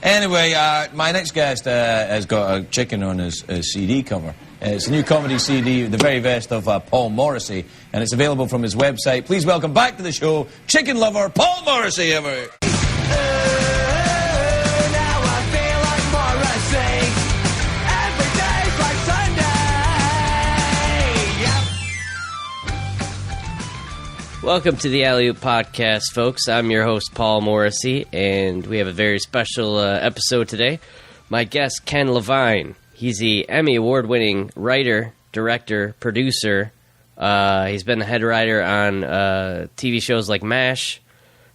Anyway, my next guest has got a chicken on his CD cover. It's a new comedy CD, the very best of Paul Morrissey, and it's available from his website. Please welcome back to the show, chicken lover Paul Morrissey. Welcome to the Alley-Oop Podcast, folks. I'm your host, Paul Morrissey, and we have a very special episode today. My guest, Ken Levine. He's the Emmy-Award winning writer, director, producer. He's been the head writer on TV shows like MASH,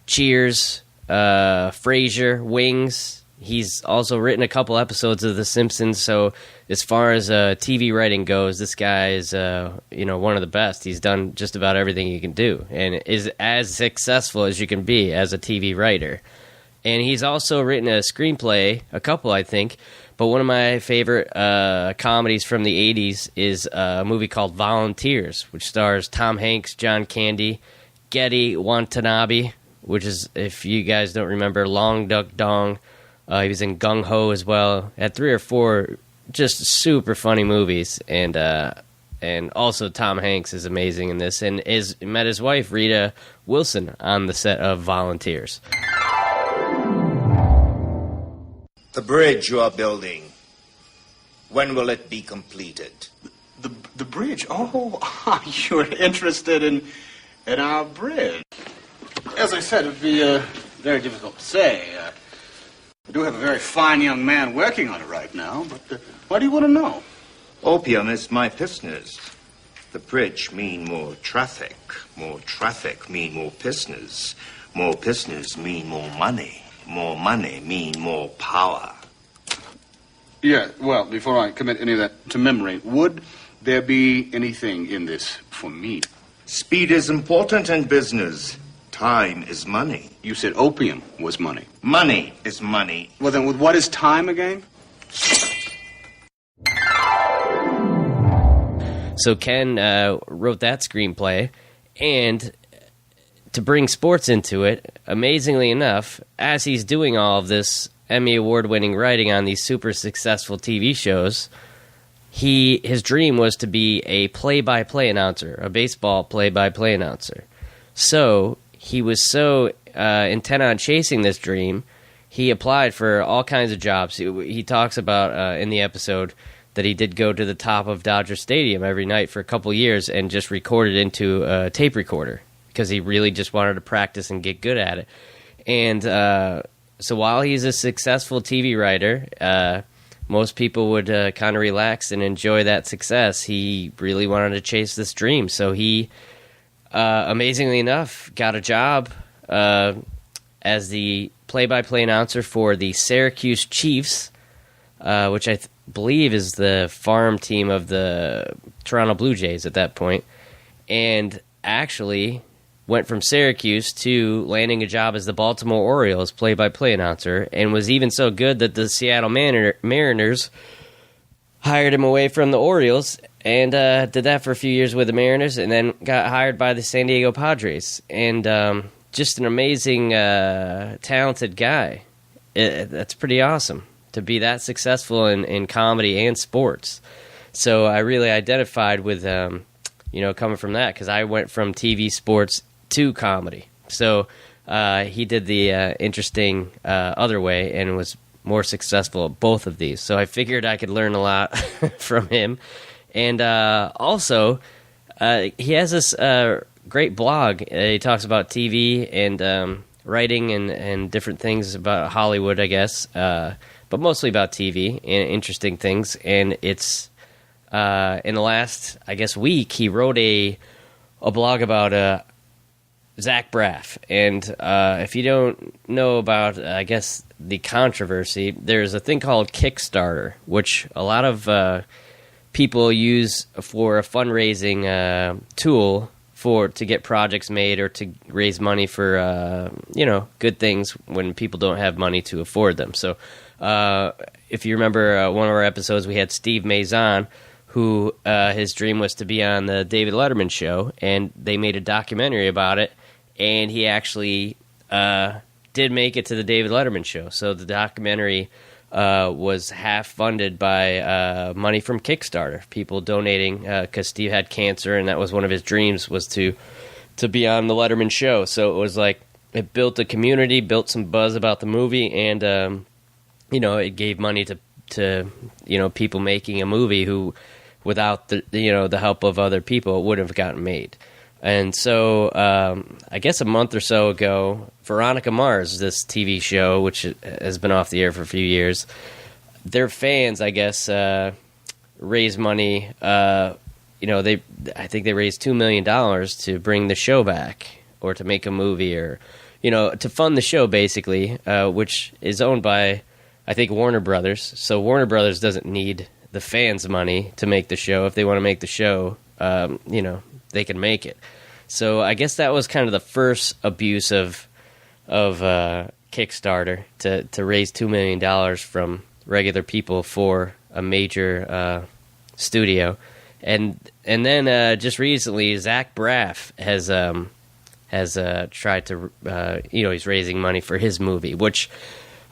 Cheers, Frazier, Wings. He's also written a couple episodes of The Simpsons, so as far as TV writing goes, this guy is one of the best. He's done just about everything he can do and is as successful as you can be as a TV writer. And he's also written a screenplay, a couple I think, but one of my favorite comedies from the 80s is a movie called Volunteers, which stars Tom Hanks, John Candy, Gedde Watanabe, which is, if you guys don't remember, Long Duck Dong. He was in Gung Ho as well. Had 3 or 4 just super funny movies, and also Tom Hanks is amazing in this, and met his wife Rita Wilson on the set of Volunteers. The bridge you are building, when will it be completed? The bridge? Oh, you're interested in our bridge. As I said, it would be very difficult to say. I do have a very fine young man working on it right now, but why do you want to know? Opium is my business. The bridge mean more traffic. More traffic mean more business. More business mean more money. More money mean more power. Yeah, well, before I commit any of that to memory, would there be anything in this for me? Speed is important in business. Time is money. You said opium was money. Money is money. Well, then, what is time again? So Ken wrote that screenplay, and to bring sports into it, amazingly enough, as he's doing all of this Emmy Award-winning writing on these super successful TV shows, his dream was to be a play-by-play announcer, a baseball play-by-play announcer. So he was so intent on chasing this dream, he applied for all kinds of jobs. He talks about in the episode that he did go to the top of Dodger Stadium every night for a couple years and just recorded into a tape recorder because he really just wanted to practice and get good at it. And so while he's a successful TV writer, most people would kind of relax and enjoy that success. He really wanted to chase this dream. So he, amazingly enough, got a job as the play-by-play announcer for the Syracuse Chiefs, which I believe is the farm team of the Toronto Blue Jays at that point, and actually went from Syracuse to landing a job as the Baltimore Orioles play-by-play announcer, and was even so good that the Seattle Mariners hired him away from the Orioles, and did that for a few years with the Mariners, and then got hired by the San Diego Padres. And just an amazing, talented guy. That's pretty awesome to be that successful in comedy and sports. So I really identified with, coming from that, because I went from TV sports to comedy. So he did the interesting other way and was more successful at both of these. So I figured I could learn a lot from him. And also, he has this great blog. He talks about TV and writing and different things about Hollywood, I guess, but mostly about TV and interesting things. And it's in the last, I guess, week, he wrote a blog about Zach Braff. And if you don't know about, I guess, the controversy, there's a thing called Kickstarter, which a lot of people use for a fundraising tool to get projects made or to raise money for good things when people don't have money to afford them. So if you remember one of our episodes, we had Steve Maison, who his dream was to be on the David Letterman show, and they made a documentary about it, and he actually did make it to the David Letterman show. So the documentary was half funded by money from Kickstarter, people donating because Steve had cancer, and that was one of his dreams, was to be on the Letterman show. So it was like, it built a community, built some buzz about the movie, and it gave money to people making a movie who, without the help of other people, it wouldn't have gotten made. And so I guess a month or so ago, Veronica Mars, this TV show, which has been off the air for a few years, their fans, I guess, raised money. I think they raised $2 million to bring the show back, or to make a movie, or to fund the show, basically, which is owned by, I think, Warner Brothers. So Warner Brothers doesn't need the fans' money to make the show. If they want to make the show, they can make it. So I guess that was kind of the first abuse of Kickstarter, to raise $2 million from regular people for a major studio. And then just recently, Zach Braff has tried to, he's raising money for his movie, which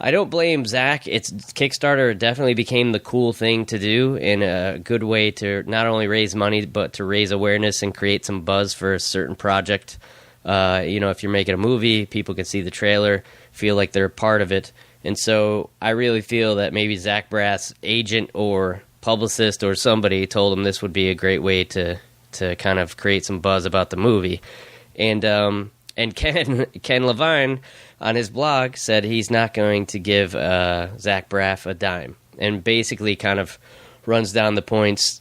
I don't blame Zach. Kickstarter definitely became the cool thing to do, in a good way to not only raise money, but to raise awareness and create some buzz for a certain project. If you're making a movie, people can see the trailer, feel like they're a part of it. And so I really feel that maybe Zach Braff's agent or publicist or somebody told him this would be a great way to kind of create some buzz about the movie. And Ken Levine on his blog said he's not going to give Zach Braff a dime, and basically kind of runs down the points,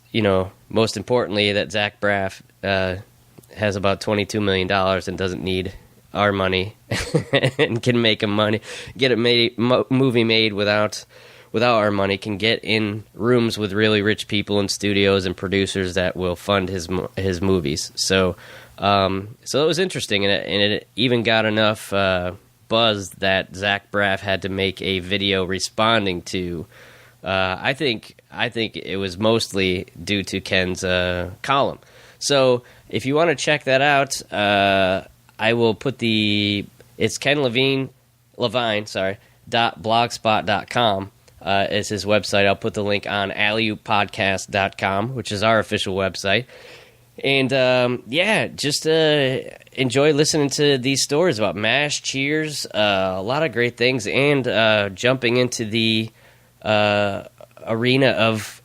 most importantly, that Zach Braff has about $22 million and doesn't need our money and can make get a movie made without our money, can get in rooms with really rich people and studios and producers that will fund his movies. So it was interesting, and it even got enough buzz that Zach Braff had to make a video responding to. I think it was mostly due to Ken's column. So if you want to check that out, I will put it's Ken Levine, .blogspot.com is his website. I'll put the link on alleyoopodcast.com, which is our official website. And, just enjoy listening to these stories about MASH, Cheers, a lot of great things, and jumping into the arena of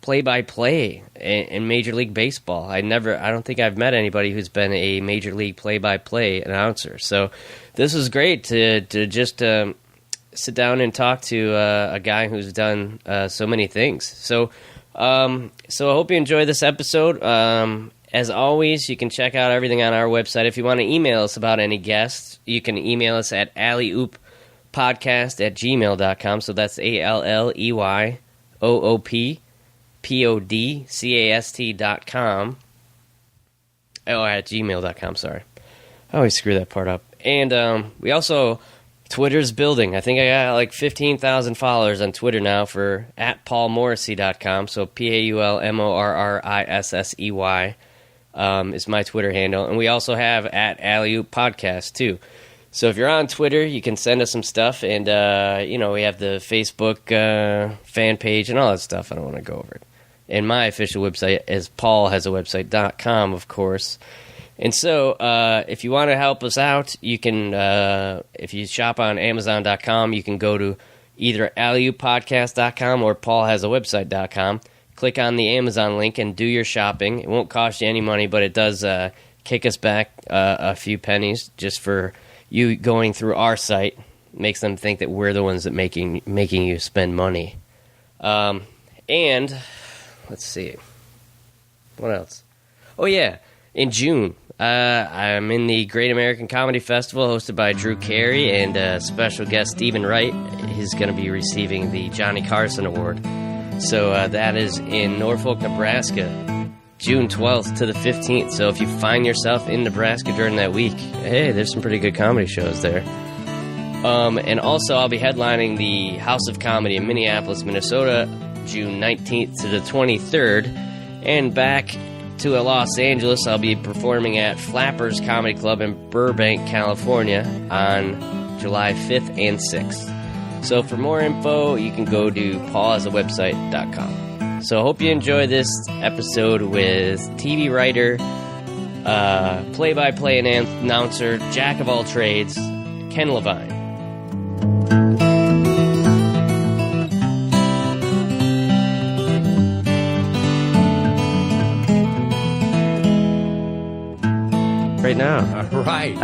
play-by-play in Major League Baseball. I don't think I've met anybody who's been a Major League play-by-play announcer. So this was great to just sit down and talk to a guy who's done so many things. So I hope you enjoy this episode. As always, you can check out everything on our website. If you want to email us about any guests, you can email us at alleyoop.podcast@gmail.com. So that's alleyoop.podcast.com. Oh, at gmail.com, sorry. I always screw that part up. And we also... Twitter's building. I think I got like 15,000 followers on Twitter now for @paulmorrissey.com. So PAULMORRISSEY is my Twitter handle. And we also have @Alleyoop Podcast too. So if you're on Twitter, you can send us some stuff. And, we have the Facebook fan page and all that stuff. I don't want to go over it. And my official website is paulhasawebsite.com, of course. And so, if you want to help us out, you can, if you shop on Amazon.com, you can go to either alleyoopodcast.com or paulhasawebsite.com. Click on the Amazon link and do your shopping. It won't cost you any money, but it does kick us back a few pennies just for you going through our site. Makes them think that we're the ones that making you spend money. And let's see, what else? Oh yeah, in June. I'm in the Great American Comedy Festival hosted by Drew Carey and special guest Stephen Wright. He's going to be receiving the Johnny Carson Award. So that is in Norfolk, Nebraska, June 12th to the 15th. So if you find yourself in Nebraska during that week, hey, there's some pretty good comedy shows there. And also I'll be headlining the House of Comedy in Minneapolis, Minnesota, June 19th to the 23rd. And back to Los Angeles, I'll be performing at Flappers Comedy Club in Burbank, California on July 5th and 6th. So for more info, you can go to pausawebsite.com. So I hope you enjoy this episode with TV writer, play-by-play announcer, jack of all trades, Ken Levine. Right now. Right.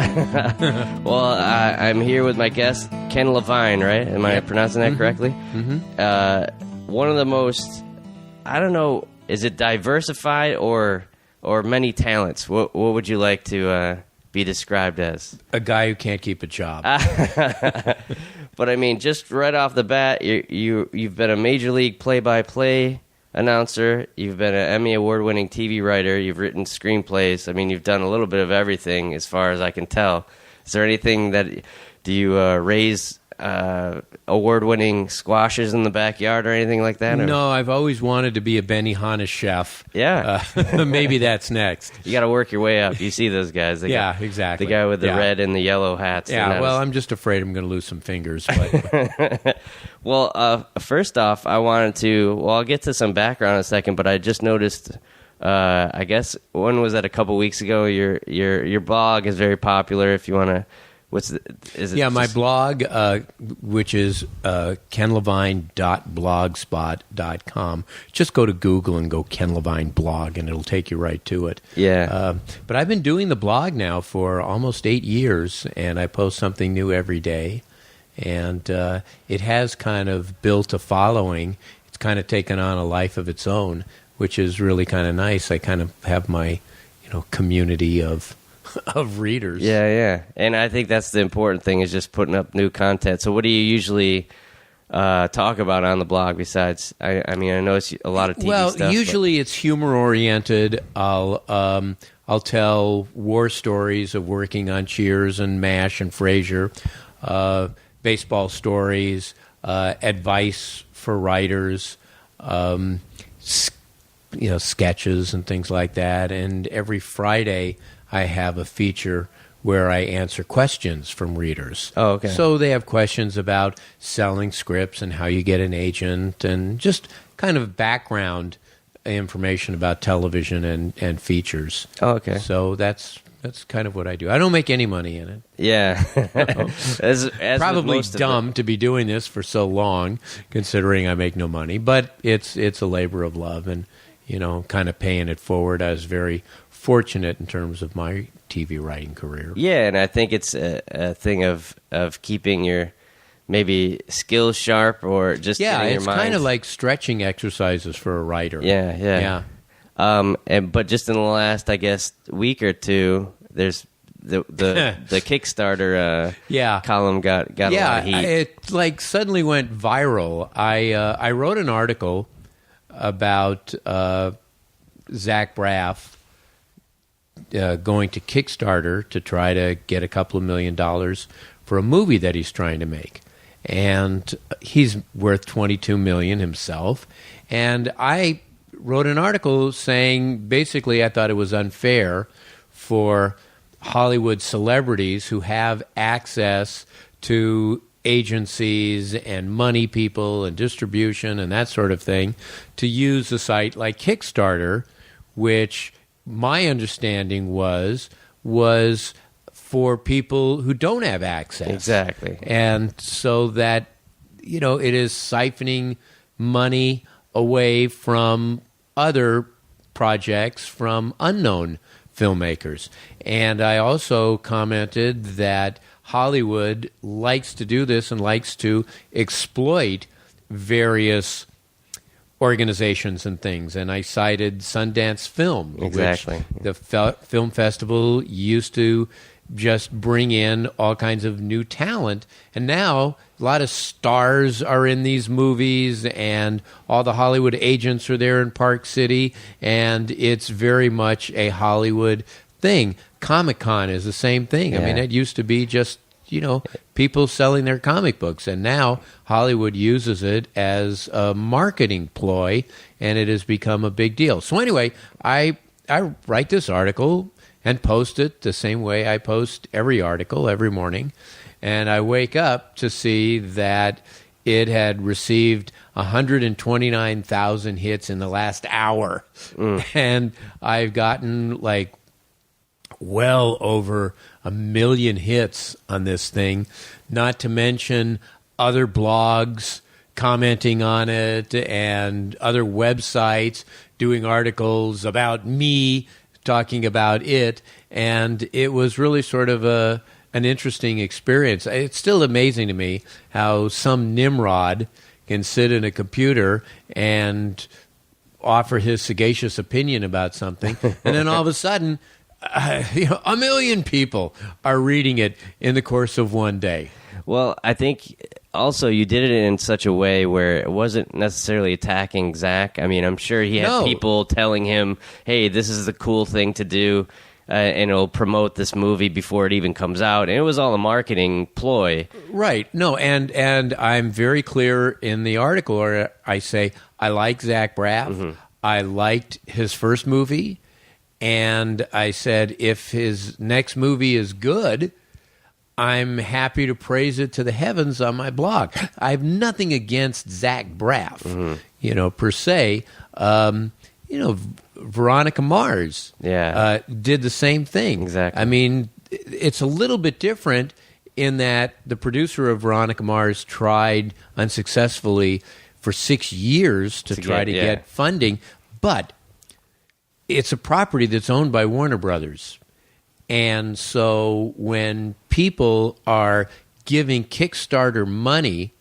Well, I'm here with my guest, Ken Levine, right? Am I pronouncing that correctly? Mm-hmm. One of the most, I don't know, is it diversified or many talents? What would you like to be described as? A guy who can't keep a job. But I mean, just right off the bat, you've been a major league play-by-play announcer. You've been an Emmy-Award winning TV writer. You've written screenplays. I mean, you've done a little bit of everything as far as I can tell. Is there anything do you raise award-winning squashes in the backyard or anything like that? Or? No, I've always wanted to be a Benihana chef. Yeah. Maybe that's next. You got to work your way up. You see those guys. Exactly. The guy with the red and the yellow hats. Yeah, well, I'm just afraid I'm going to lose some fingers. But. Well, first off, I'll get to some background in a second, but I just noticed, I guess, when was that, a couple weeks ago? Your blog is very popular. If you want to, my blog, which is kenlevine.blogspot.com. Just go to Google and go Ken Levine blog, and it'll take you right to it. Yeah. But I've been doing the blog now for almost 8 years, and I post something new every day. And it has kind of built a following. It's kind of taken on a life of its own, which is really kind of nice. I kind of have my, community of readers. Yeah. And I think that's the important thing, is just putting up new content. So what do you usually talk about on the blog besides, I mean, I know it's a lot of TV stuff. Well, usually it's humor-oriented. I'll tell war stories of working on Cheers and MASH and Frazier, baseball stories, advice for writers, sketches and things like that. And every Friday I have a feature where I answer questions from readers. Oh, okay. So they have questions about selling scripts and how you get an agent, and just kind of background information about television and features. Oh, okay. So that's kind of what I do. I don't make any money in it. Yeah. as Probably dumb to be doing this for so long, considering I make no money. But it's a labor of love, and kind of paying it forward. I was very fortunate in terms of my TV writing career. Yeah, and I think it's a thing of keeping your maybe skills sharp, or just getting your mind. It's kind of like stretching exercises for a writer. Yeah. But just in the last, I guess, week or two, there's the Kickstarter column got a lot of heat. It suddenly went viral. I wrote an article about Zach Braff going to Kickstarter to try to get a couple of $1 million for a movie that he's trying to make. And he's worth $22 million himself. And I wrote an article saying, basically, I thought it was unfair for Hollywood celebrities who have access to agencies and money people and distribution and that sort of thing to use a site like Kickstarter, which my understanding was for people who don't have access. Exactly. And so that, it is siphoning money away from other projects from unknown filmmakers. And I also commented that Hollywood likes to do this and likes to exploit various organizations and things. And I cited Sundance Film, exactly, which the film festival used to just bring in all kinds of new talent. And now a lot of stars are in these movies, and all the Hollywood agents are there in Park City, and it's very much a Hollywood thing. Comic-Con is the same thing. Yeah. I mean, it used to be just, people selling their comic books, and now Hollywood uses it as a marketing ploy, and it has become a big deal. So anyway, I write this article and post it the same way I post every article every morning. and I wake up to see that it had received 129,000 hits in the last hour. And I've gotten like well over 1 million hits on this thing, not to mention other blogs commenting on it and other websites doing articles about me talking about it. And it was really sort of an interesting experience. It's still amazing to me how some Nimrod can sit in a computer and offer his sagacious opinion about something, and then all of a sudden, 1 million people are reading it in the course of one day. Well, I think also you did it in such a way where it wasn't necessarily attacking Zach. I mean, I'm sure he had people telling him, hey, this is the cool thing to do, and it'll promote this movie before it even comes out. And it was all a marketing ploy. Right. No, and I'm very clear in the article where I say, I like Zach Braff. Mm-hmm. I liked his first movie. And I said, if his next movie is good, I'm happy to praise it to the heavens on my blog. I have nothing against Zach Braff, per se. Veronica Mars did the same thing. Exactly. I mean, it's a little bit different in that the producer of Veronica Mars tried unsuccessfully for 6 years to try to get funding, but it's a property that's owned by Warner Brothers. And so when people are giving Kickstarter money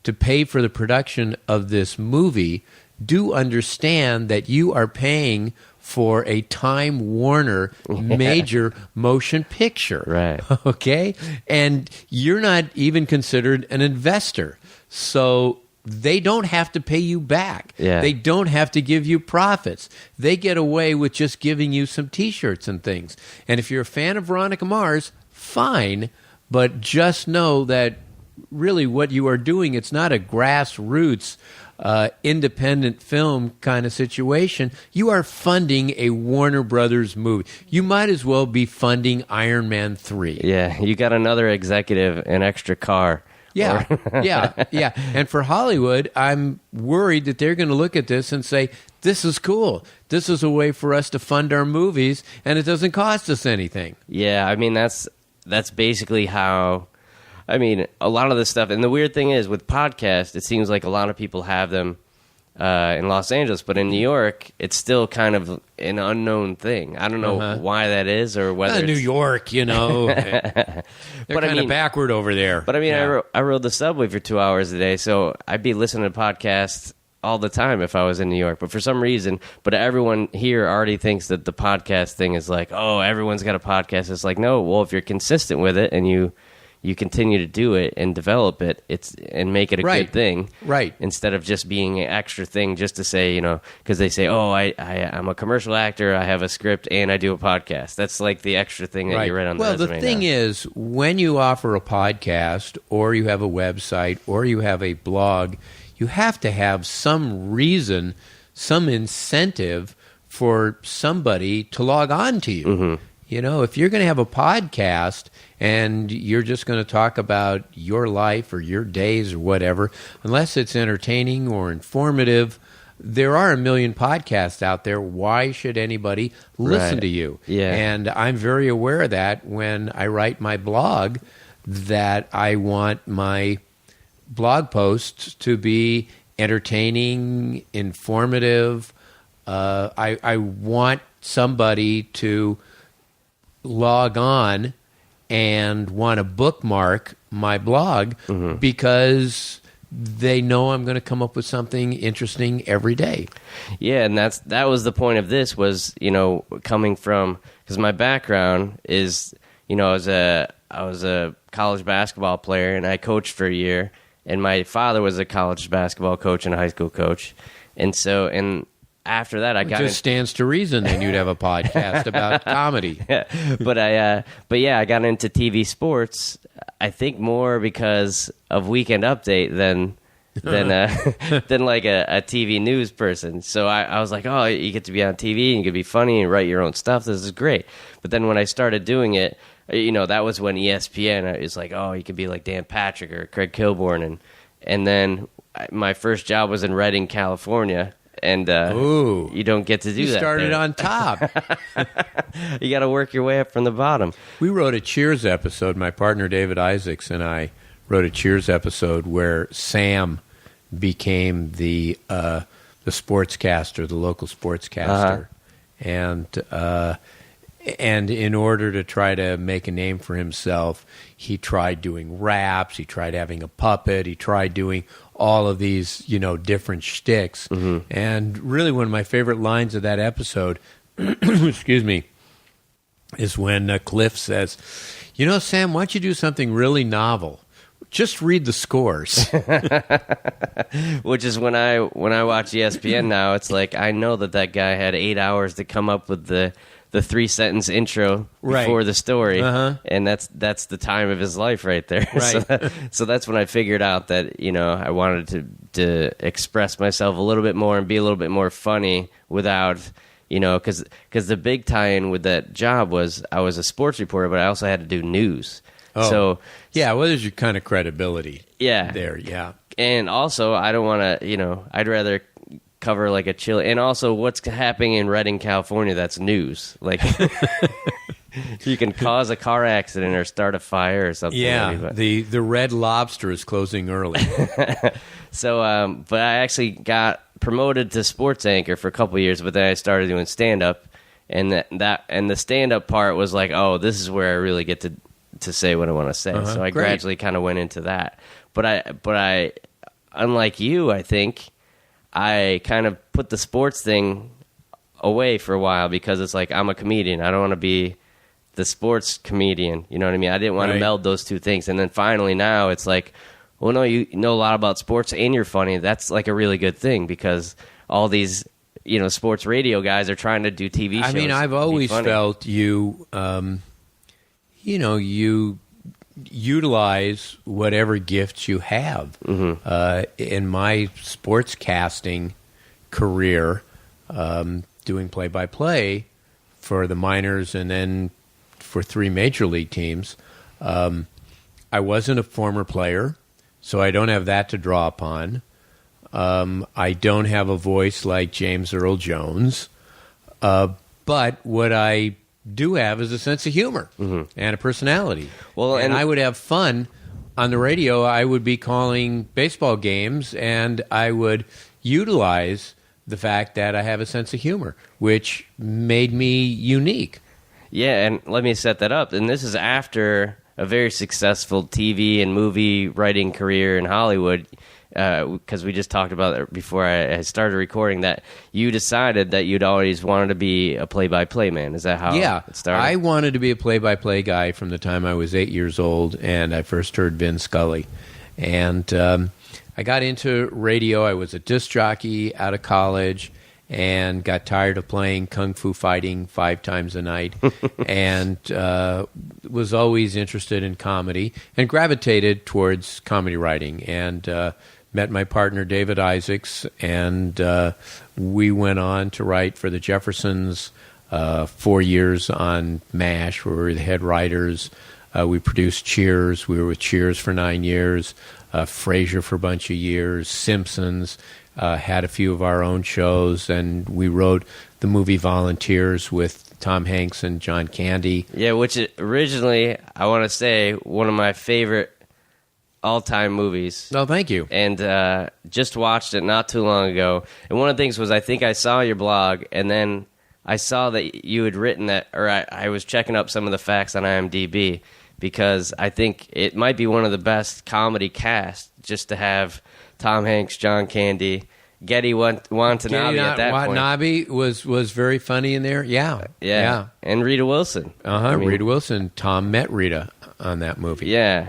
to pay for the production of this movie, do understand that you are paying for a Time Warner major motion picture. Right. Okay? And you're not even considered an investor. So they don't have to pay you back. Yeah. They don't have to give you profits. They get away with just giving you some T-shirts and things. And if you're a fan of Veronica Mars, fine, but just know that really what you are doing, it's not a grassroots independent film kind of situation. You are funding a Warner Brothers movie. You might as well be funding Iron Man 3. Yeah, you got another executive, an extra car. Yeah, yeah. And for Hollywood, I'm worried that they're going to look at this and say, this is cool. This is a way for us to fund our movies, and it doesn't cost us anything. Yeah, I mean, that's basically how... I mean, a lot of this stuff... And the weird thing is, with podcasts, it seems like a lot of people have them in Los Angeles, but in New York, it's still kind of an unknown thing. I don't know why that is, or whether New York, they're kind of backward over there. But I mean, I rode the subway for 2 hours a day, so I'd be listening to podcasts all the time if I was in New York. But for some reason, everyone here already thinks that the podcast thing is like, oh, everyone's got a podcast. It's like, no, well, if you're consistent with it and you continue to do it and develop it, and make it a good thing, right? Instead of just being an extra thing, just to say, because they say, "Oh, I'm a commercial actor, I have a script, and I do a podcast." That's like the extra thing that you read on the resume. Well, the thing is, when you offer a podcast, or you have a website, or you have a blog, you have to have some reason, some incentive for somebody to log on to you. Mm-hmm. If you're going to have a podcast and you're just going to talk about your life or your days or whatever, unless it's entertaining or informative, there are a million podcasts out there. Why should anybody listen to you? Yeah. And I'm very aware of that when I write my blog, that I want my blog posts to be entertaining, informative. I want somebody to log on and want to bookmark my blog because they know I'm going to come up with something interesting every day. Yeah, and that was the point of this, was, coming from, because my background is, I was a college basketball player, and I coached for a year, and my father was a college basketball coach and a high school coach. And so, after that, I got... It just stands to reason then you'd have a podcast about comedy. Yeah. But I got into TV sports, I think more because of Weekend Update than like a TV news person. So I was like, oh, you get to be on TV and you can be funny and write your own stuff. This is great. But then when I started doing it, that was when ESPN is like, oh, you could be like Dan Patrick or Craig Kilborn, and then my first job was in Redding, California, and you don't get to do that. You started there. on top. You got to work your way up from the bottom. We wrote a Cheers episode. My partner David Isaacs and I wrote a Cheers episode where Sam became the sportscaster, the local sportscaster, and in order to try to make a name for himself, he tried doing raps, he tried having a puppet, he tried doing all of these, different shticks. Mm-hmm. And really one of my favorite lines of that episode, excuse me, is when Cliff says, Sam, why don't you do something really novel? Just read the scores. Which is when I watch ESPN now, it's like I know that guy had 8 hours to come up with the 3-sentence intro before the story, and that's the time of his life right there. Right. So that's when I figured out that I wanted to express myself a little bit more and be a little bit more funny without because the big tie-in with that job was I was a sports reporter, but I also had to do news. Oh. So yeah, well, there's your kind of credibility. Yeah, there. Yeah, and also I don't want to. I'd rather cover like a chill, and also what's happening in Redding, California. That's news. Like you can cause a car accident or start a fire or something. Yeah, the Red Lobster is closing early. So, but I actually got promoted to sports anchor for a couple of years, but then I started doing stand up, and the stand up part was like, oh, this is where I really get to say what I want to say. So I gradually kind of went into that. But I, unlike you, I think I kind of put the sports thing away for a while because it's like I'm a comedian. I don't want to be the sports comedian. You know what I mean? I didn't want to meld those two things. And then finally now it's like, well, no, you know a lot about sports and you're funny. That's like a really good thing because all these sports radio guys are trying to do TV shows. I mean, I've always felt you you utilize whatever gifts you have. Mm-hmm. In my sports casting career, doing play-by-play for the minors and then for 3 major league teams, I wasn't a former player, so I don't have that to draw upon. I don't have a voice like James Earl Jones, but what I do have is a sense of humor and a personality. Well, and I would have fun on the radio. I would be calling baseball games, and I would utilize the fact that I have a sense of humor, which made me unique. Yeah, and let me set that up. And this is after a very successful TV and movie writing career in Hollywood. Because we just talked about it before I started recording that you decided that you'd always wanted to be a play-by-play man. Is that how it started? I wanted to be a play-by-play guy from the time I was 8 years old, and I first heard Vin Scully. And I got into radio. I was a disc jockey out of college and got tired of playing kung fu fighting 5 times a night and was always interested in comedy and gravitated towards comedy writing and met my partner David Isaacs, and we went on to write for the Jeffersons 4 years on MASH, where we were the head writers. We produced Cheers. We were with Cheers for 9 years, Frazier for a bunch of years, Simpsons, had a few of our own shows, and we wrote the movie Volunteers with Tom Hanks and John Candy. Yeah, which originally, I want to say, one of my favorite all-time movies. Oh, thank you. And just watched it not too long ago. And one of the things was I think I saw your blog, and then I saw that you had written that, or I was checking up some of the facts on IMDb, because I think it might be one of the best comedy casts just to have Tom Hanks, John Candy, Gedde Watanabe at that Watanabe point. was very funny in there. Yeah. And Rita Wilson. Rita Wilson. Tom met Rita on that movie. Yeah.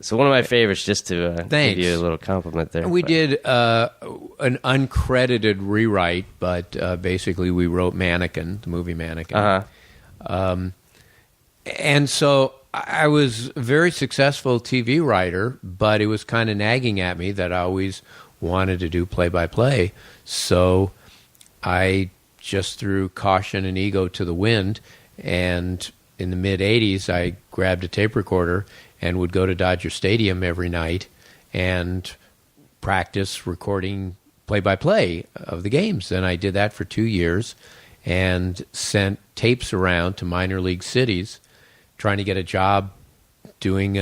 So one of my favorites, just to give you a little compliment there. We did an uncredited rewrite, but basically we wrote Mannequin, the movie Mannequin. And so I was a very successful TV writer, but it was kind of nagging at me that I always wanted to do play-by-play. So I just threw caution and ego to the wind and in the mid-'80s, I grabbed a tape recorder and would go to Dodger Stadium every night and practice recording play-by-play of the games. And I did that for 2 years and sent tapes around to minor league cities trying to get a job doing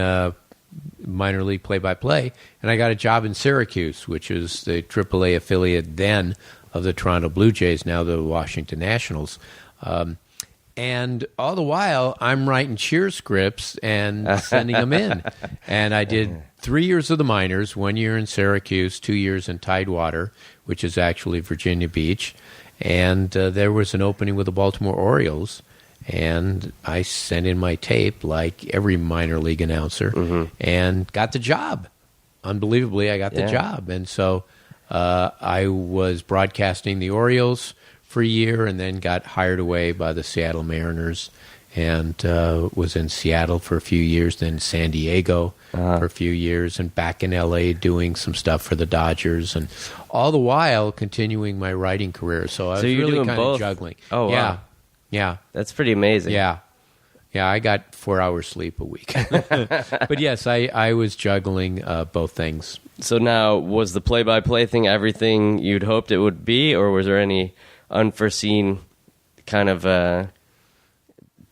minor league play-by-play. And I got a job in Syracuse, which is the AAA affiliate then of the Toronto Blue Jays, now the Washington Nationals. And all the while, I'm writing cheer scripts and sending them in. And I did 3 years of the minors, 1 year in Syracuse, 2 years in Tidewater, which is actually Virginia Beach. And there was an opening with the Baltimore Orioles. And I sent in my tape like every minor league announcer and got the job. Unbelievably, I got the job. And so I was broadcasting the Orioles for a year and then got hired away by the Seattle Mariners and was in Seattle for a few years, then San Diego for a few years, and back in L.A. doing some stuff for the Dodgers, and all the while continuing my writing career. So I was you're really doing kind both? of juggling. Oh, wow. Yeah. Yeah. That's pretty amazing. Yeah. Yeah, I got 4 hours sleep a week. But yes, I was juggling both things. So now, was the play-by-play thing everything you'd hoped it would be, or was there any unforeseen kind of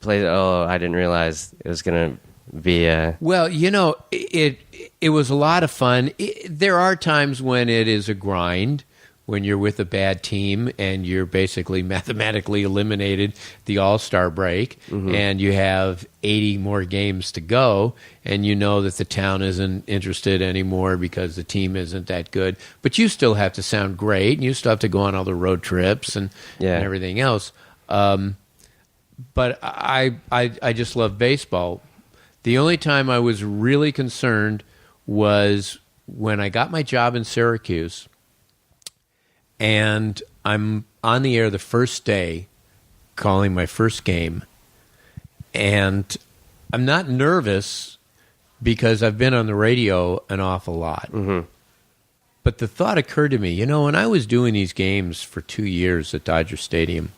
play? Oh, I didn't realize it was going to be Well, you know, it was a lot of fun. There are times when it is a grind, when you're with a bad team and you're basically mathematically eliminated the All-Star break, and you have 80 more games to go, and you know that the town isn't interested anymore because the team isn't that good. But you still have to sound great, and you still have to go on all the road trips and everything else. But I just love baseball. The only time I was really concerned was when I got my job in Syracuse, and I'm on the air the first day calling my first game, and I'm not nervous because I've been on the radio an awful lot. But the thought occurred to me, you know, when I was doing these games for 2 years at Dodger Stadium,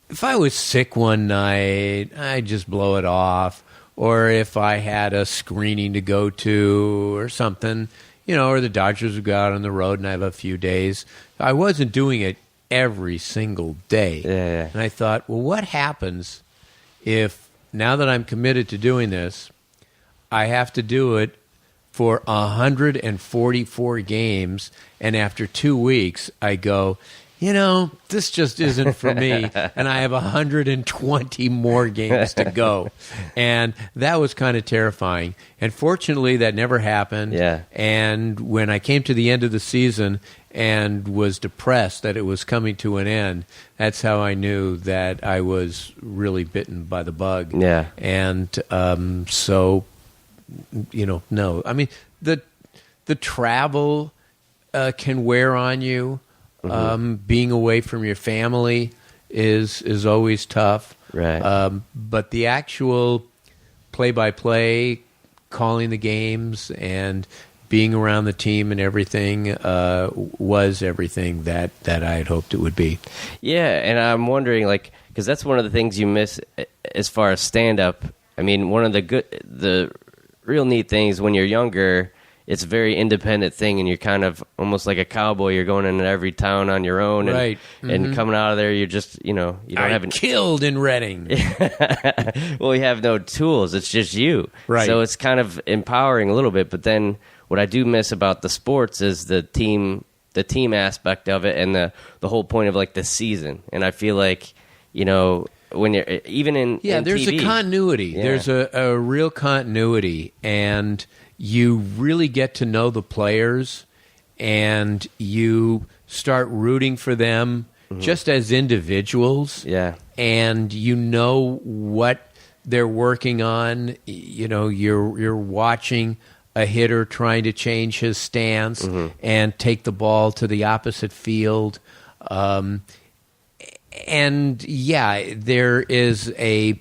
if I was sick one night, I'd just blow it off. Or if I had a screening to go to or something, you know, or the Dodgers would go out on the road and I have a few days. I wasn't doing it every single day. Yeah. And I thought, well, what happens if, now that I'm committed to doing this, I have to do it for 144 games, and after 2 weeks, I go, you know, this just isn't for me, and I have 120 more games to go. And that was kind of terrifying. And fortunately, that never happened. Yeah. And when I came to the end of the season and was depressed that it was coming to an end, that's how I knew that I was really bitten by the bug. Yeah. And so, you know, no. I mean, the travel can wear on you. Being away from your family is always tough. Right. But the actual play-by-play, calling the games and being around the team and everything was everything that I had hoped it would be. Yeah, and I'm wondering, like, because that's one of the things you miss as far as stand-up. I mean, one of the real neat things when you're younger, it's a very independent thing, and you're kind of almost like a cowboy. You're going into every town on your own, and, right. And coming out of there, you're just, you know, you don't have killed in Reading. Well, you have no tools. It's just you. Right. So it's kind of empowering a little bit. But then what I do miss about the sports is the team aspect of it, and the whole point of like the season. And I feel like, you know, when you're even in there's TV, a continuity. Yeah. There's a real continuity, and you really get to know the players, and you start rooting for them just as individuals. Yeah. And you know what they're working on. You know, you're watching a hitter trying to change his stance and take the ball to the opposite field. And yeah, there is a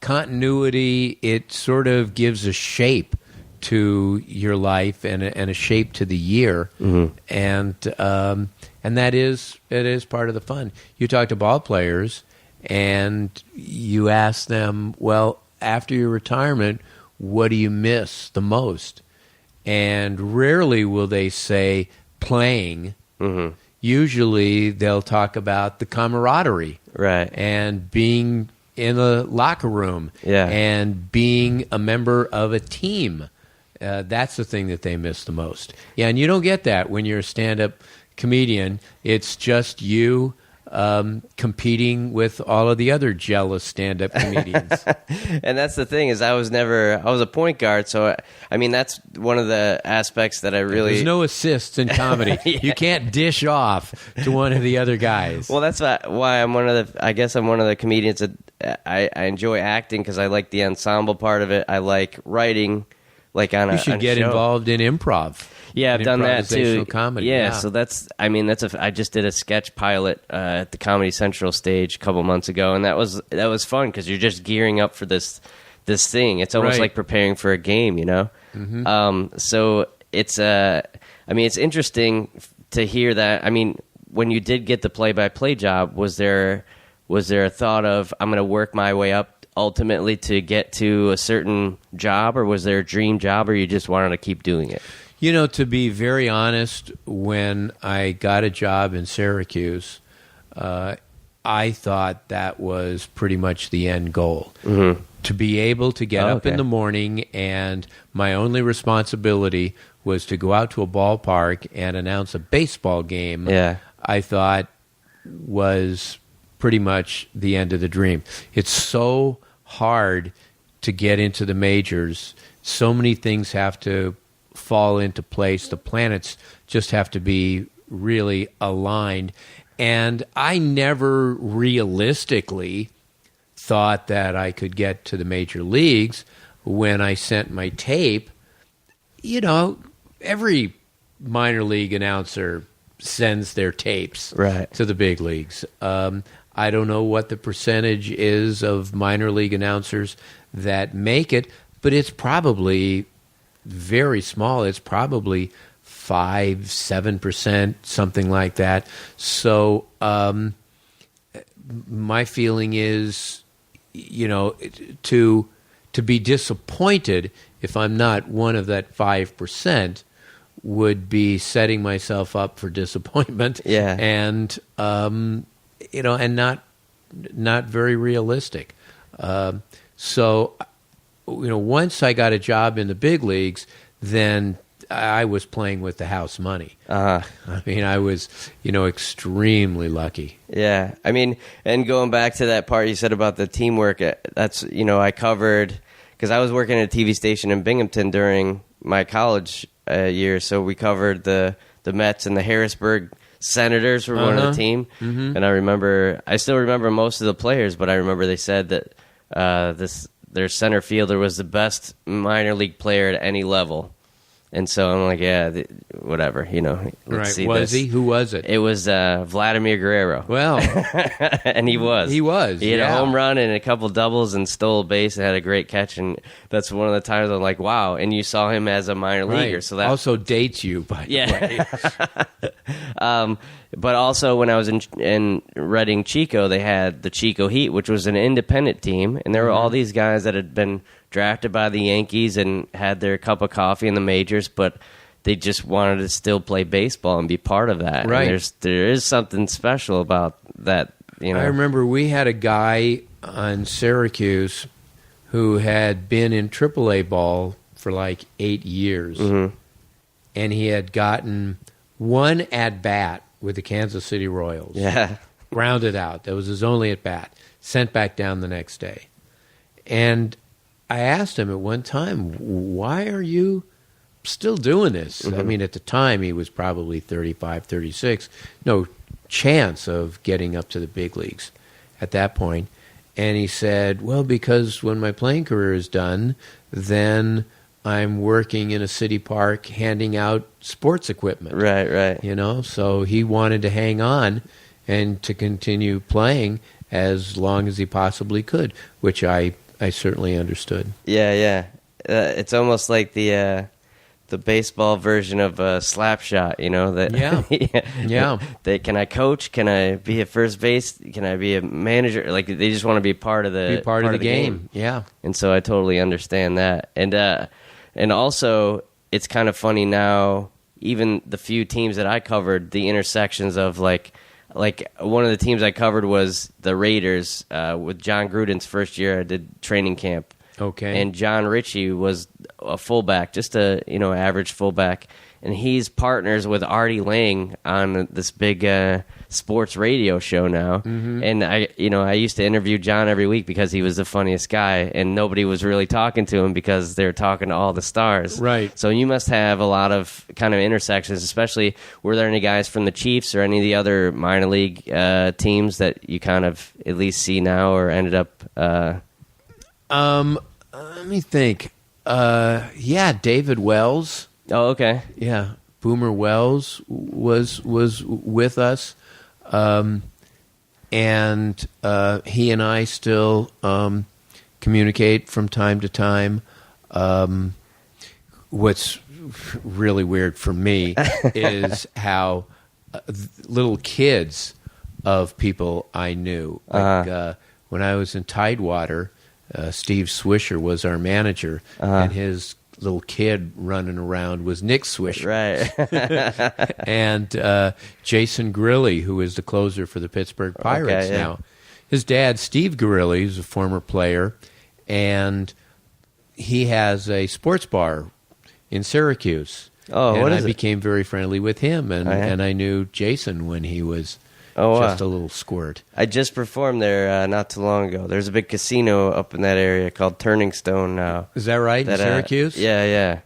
continuity. It sort of gives a shape to your life and a shape to the year, and that is part of the fun. You talk to ball players, and you ask them, well, after your retirement, what do you miss the most? And rarely will they say playing. Mm-hmm. Usually they'll talk about the camaraderie, Right. and being in a locker room, Yeah. and being a member of a team. That's the thing that they miss the most. Yeah, and you don't get that when you're a stand-up comedian. It's just you competing with all of the other jealous stand-up comedians. And that's the thing is I was a point guard, so I mean that's one of the aspects that I really There's no assists in comedy. Yeah. You can't dish off to one of the other guys. Well, that's why I'm one of the comedians that I enjoy acting because I like the ensemble part of it. I like writing, like on you should get involved in improv. Yeah, I've done that too. Comedy. Yeah, so I just did a sketch pilot at the Comedy Central stage a couple months ago, and that was fun because you're just gearing up for this thing. It's almost Right. like preparing for a game, you know. Mm-hmm. So it's it's interesting to hear that. I mean, when you did get the play-by-play job, was there a thought of I'm going to work my way up ultimately to get to a certain job, or was there a dream job, or you just wanted to keep doing it? You know, to be very honest, when I got a job in Syracuse, I thought that was pretty much the end goal. Mm-hmm. To be able to get up in Okay. the morning, and my only responsibility was to go out to a ballpark and announce a baseball game, Yeah. I thought was pretty much the end of the dream. It's so hard to get into the majors. So many things have to fall into place. The planets just have to be really aligned. And I never realistically thought that I could get to the major leagues. When I sent my tape, you know, every minor league announcer sends their tapes Right. to the big leagues. I don't know what the percentage is of minor league announcers that make it, but it's probably very small. It's probably 5-7%, something like that. So my feeling is, you know, to be disappointed if I'm not one of that 5% would be setting myself up for disappointment. Yeah. And you know, and not very realistic. So, you know, once I got a job in the big leagues, then I was playing with the house money. I mean, I was, you know, extremely lucky. Yeah, I mean, and going back to that part you said about the teamwork, that's, you know, I covered, because I was working at a TV station in Binghamton during my college years, so we covered the Mets and the Harrisburg Senators were one of the team, and I still remember most of the players, but I remember they said that their center fielder was the best minor league player at any level. And so I'm like, yeah, whatever, you know. Right. See Was this. he? Who was it? It was Vladimir Guerrero. Well, And he was. He was, He had yeah. a home run and a couple doubles and stole a base and had a great catch. And that's one of the times I'm like, wow. And you saw him as a minor leaguer. right. So that also dates you, by the way. Yeah. But also when I was in Reading Chico, they had the Chico Heat, which was an independent team. And there were all these guys that had been drafted by the Yankees and had their cup of coffee in the majors, but they just wanted to still play baseball and be part of that. Right. And there is something special about that, you know. I remember we had a guy on Syracuse who had been in AAA ball for like 8 years, and he had gotten one at-bat with the Kansas City Royals. Yeah. Grounded out. That was his only at-bat. Sent back down the next day. And I asked him at one time, why are you still doing this? I mean, at the time, he was probably 35, 36. No chance of getting up to the big leagues at that point. And he said, well, because when my playing career is done, then I'm working in a city park handing out sports equipment. Right. You know, so he wanted to hang on and to continue playing as long as he possibly could, which I certainly understood. Yeah. It's almost like the the baseball version of a slap shot, you know, that Yeah. Can I coach? Can I be at first base? Can I be a manager? Like, they just want to be part of the game. Yeah. And so I totally understand that. And also it's kind of funny now, even the few teams that I covered, the intersections of like one of the teams I covered was the Raiders, with John Gruden's first year. I did training camp. Okay. And John Ritchie was a fullback, just a average fullback, and he's partners with Artie Lang on this big sports radio show now. Mm-hmm. And I used to interview John every week because he was the funniest guy, and nobody was really talking to him because they're talking to all the stars. Right. So you must have a lot of kind of intersections. Especially, were there any guys from the Chiefs or any of the other minor league teams that you kind of at least see now or ended up? Let me think. David Wells. Oh, okay. Yeah, Boomer Wells was with us, and he and I still communicate from time to time. What's really weird for me is how little kids of people I knew, like when I was in Tidewater. Steve Swisher was our manager, and his little kid running around was Nick Swisher. Right. And Jason Grilli, who is the closer for the Pittsburgh Pirates now. His dad, Steve Grilli, is a former player, and he has a sports bar in Syracuse. Oh, and what is I it? became very friendly with him, and I knew Jason when he was just a little squirt. I just performed there not too long ago. There's a big casino up in that area called Turning Stone now. Is that right, in Syracuse? Yeah.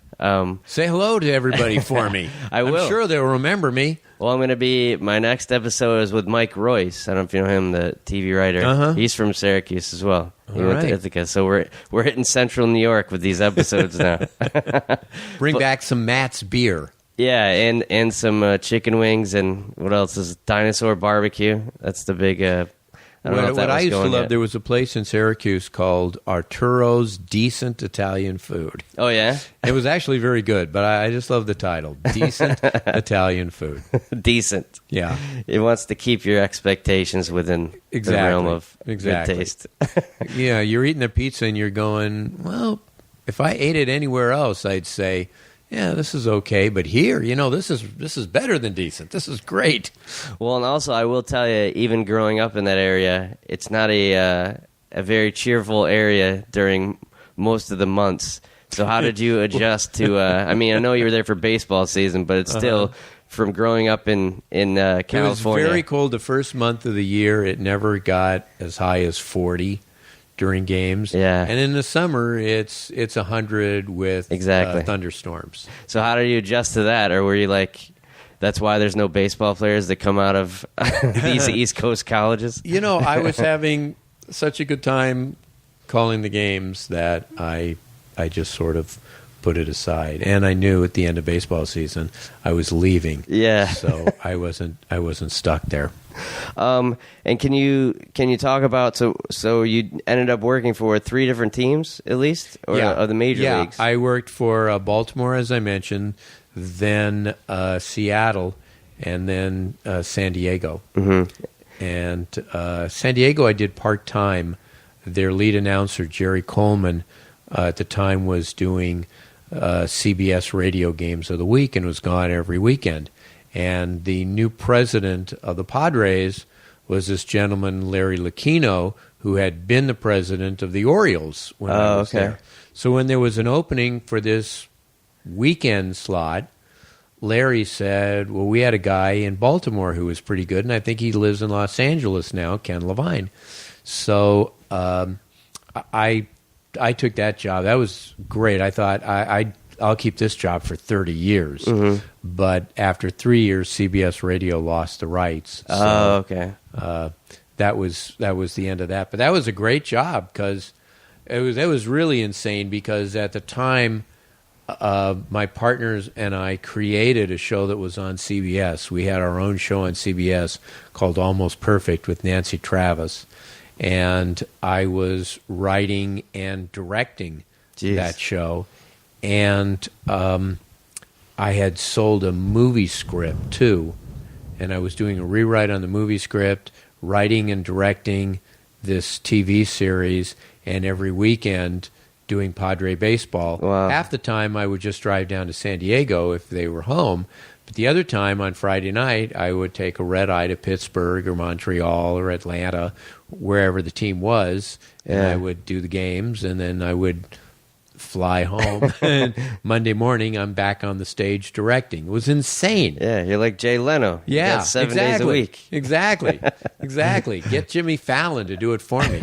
Say hello to everybody for me. I will. I'm sure they'll remember me. Well, I'm going to be... My next episode is with Mike Royce. I don't know if you know him, the TV writer. Uh-huh. He's from Syracuse as well. He All went to right. Ithaca. So we're hitting central New York with these episodes now. Bring back some Matt's beer. Yeah, and some chicken wings, and what else is dinosaur barbecue? That's the big... I don't know if that What I was used to going love, yet. there was a place in Syracuse called Arturo's Decent Italian Food. Oh, yeah? It was actually very good, but I just love the title, Decent Italian Food. Decent. Yeah. It wants to keep your expectations within the realm of good taste. Yeah, you're eating a pizza and you're going, well, if I ate it anywhere else, I'd say, yeah, this is okay, but here, this is better than decent. This is great. Well, and also I will tell you, even growing up in that area, it's not a very cheerful area during most of the months. So how did you adjust to? I mean, I know you were there for baseball season, but it's still from growing up in California. It was very cold the first month of the year. It never got as high as 40 during games. Yeah. And in the summer, it's 100 with thunderstorms. So how did you adjust to that? Or were you like, that's why there's no baseball players that come out of these East Coast colleges? I was having such a good time calling the games that I just sort of put it aside. And I knew at the end of baseball season I was leaving. Yeah. So I wasn't stuck there. And can you talk about so you ended up working for 3 different teams at least, or the major leagues? I worked for Baltimore, as I mentioned, then Seattle, and then San Diego. Mm-hmm. And San Diego, I did part time. Their lead announcer Jerry Coleman at the time was doing CBS radio games of the week and was gone every weekend. And the new president of the Padres was this gentleman, Larry Lucchino, who had been the president of the Orioles when I was there. So when there was an opening for this weekend slot, Larry said, well, we had a guy in Baltimore who was pretty good, and I think he lives in Los Angeles now, Ken Levine. So I took that job. That was great. I thought I'll keep this job for 30 years. Mm-hmm. But after 3 years, CBS Radio lost the rights. So, that was the end of that. But that was a great job because it was really insane because at the time, my partners and I created a show that was on CBS. We had our own show on CBS called Almost Perfect with Nancy Travis. And I was writing and directing that show. And I had sold a movie script too, and I was doing a rewrite on the movie script, writing and directing this TV series, and every weekend doing Padre baseball. Wow. Half the time I would just drive down to San Diego if they were home, but the other time on Friday night I would take a red eye to Pittsburgh or Montreal or Atlanta, wherever the team was, and I would do the games, and then I would fly home, and Monday morning I'm back on the stage directing. It was insane. Yeah, you're like Jay Leno. You Yeah, got 7 exactly. days a week. Exactly. Get Jimmy Fallon to do it for me.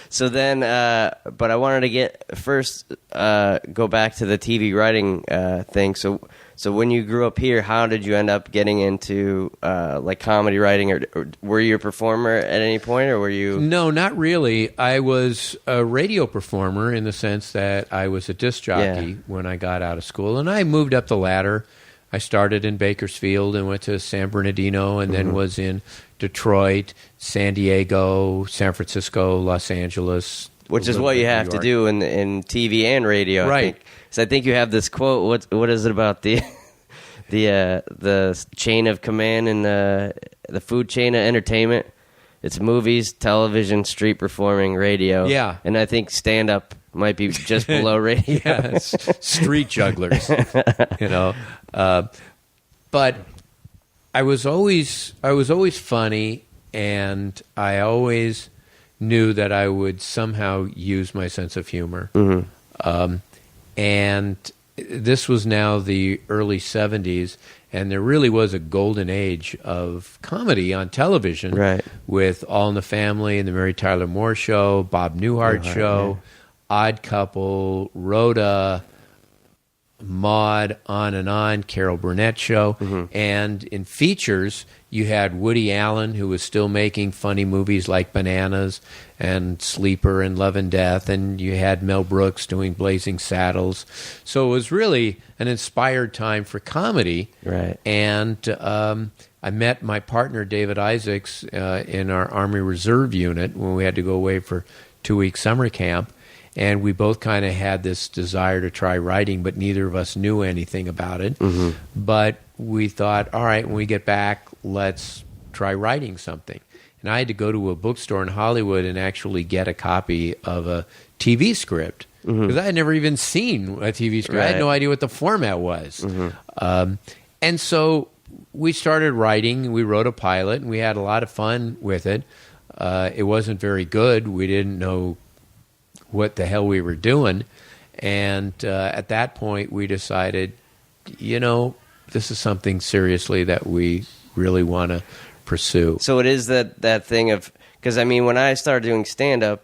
So then, but I wanted to go back to the TV writing thing. So when you grew up here, how did you end up getting into like comedy writing, or were you a performer at any point, or were you? No, not really. I was a radio performer in the sense that I was a disc jockey when I got out of school, and I moved up the ladder. I started in Bakersfield and went to San Bernardino, and then was in Detroit, San Diego, San Francisco, Los Angeles. Which is what you have to do in TV and radio, right? I think. So I think you have this quote. What is it about the chain of command and the food chain of entertainment? It's movies, television, street performing, radio. Yeah, and I think stand up might be just below radio. Yeah, street jugglers, you know. But I was always funny, and I always knew that I would somehow use my sense of humor. And this was now the early 70s, and there really was a golden age of comedy on television, right, with All in the Family and the Mary Tyler Moore Show, Bob Newhart Show, Odd Couple, Rhoda, Maude, On and On, Carol Burnett Show. And in features, you had Woody Allen, who was still making funny movies like Bananas and Sleeper and Love and Death, and you had Mel Brooks doing Blazing Saddles. So it was really an inspired time for comedy. Right. And I met my partner, David Isaacs, in our Army Reserve unit when we had to go away for 2-week summer camp. And we both kind of had this desire to try writing, but neither of us knew anything about it. But we thought, all right, when we get back, let's try writing something. And I had to go to a bookstore in Hollywood and actually get a copy of a TV script, because I had never even seen a TV script. I had no idea what the format was. And so we started writing. We wrote a pilot, and we had a lot of fun with it. It wasn't very good. We didn't know what the hell we were doing. And at that point, we decided, this is something seriously that we really want to pursue. So it is that thing of, because I mean, when I started doing stand-up,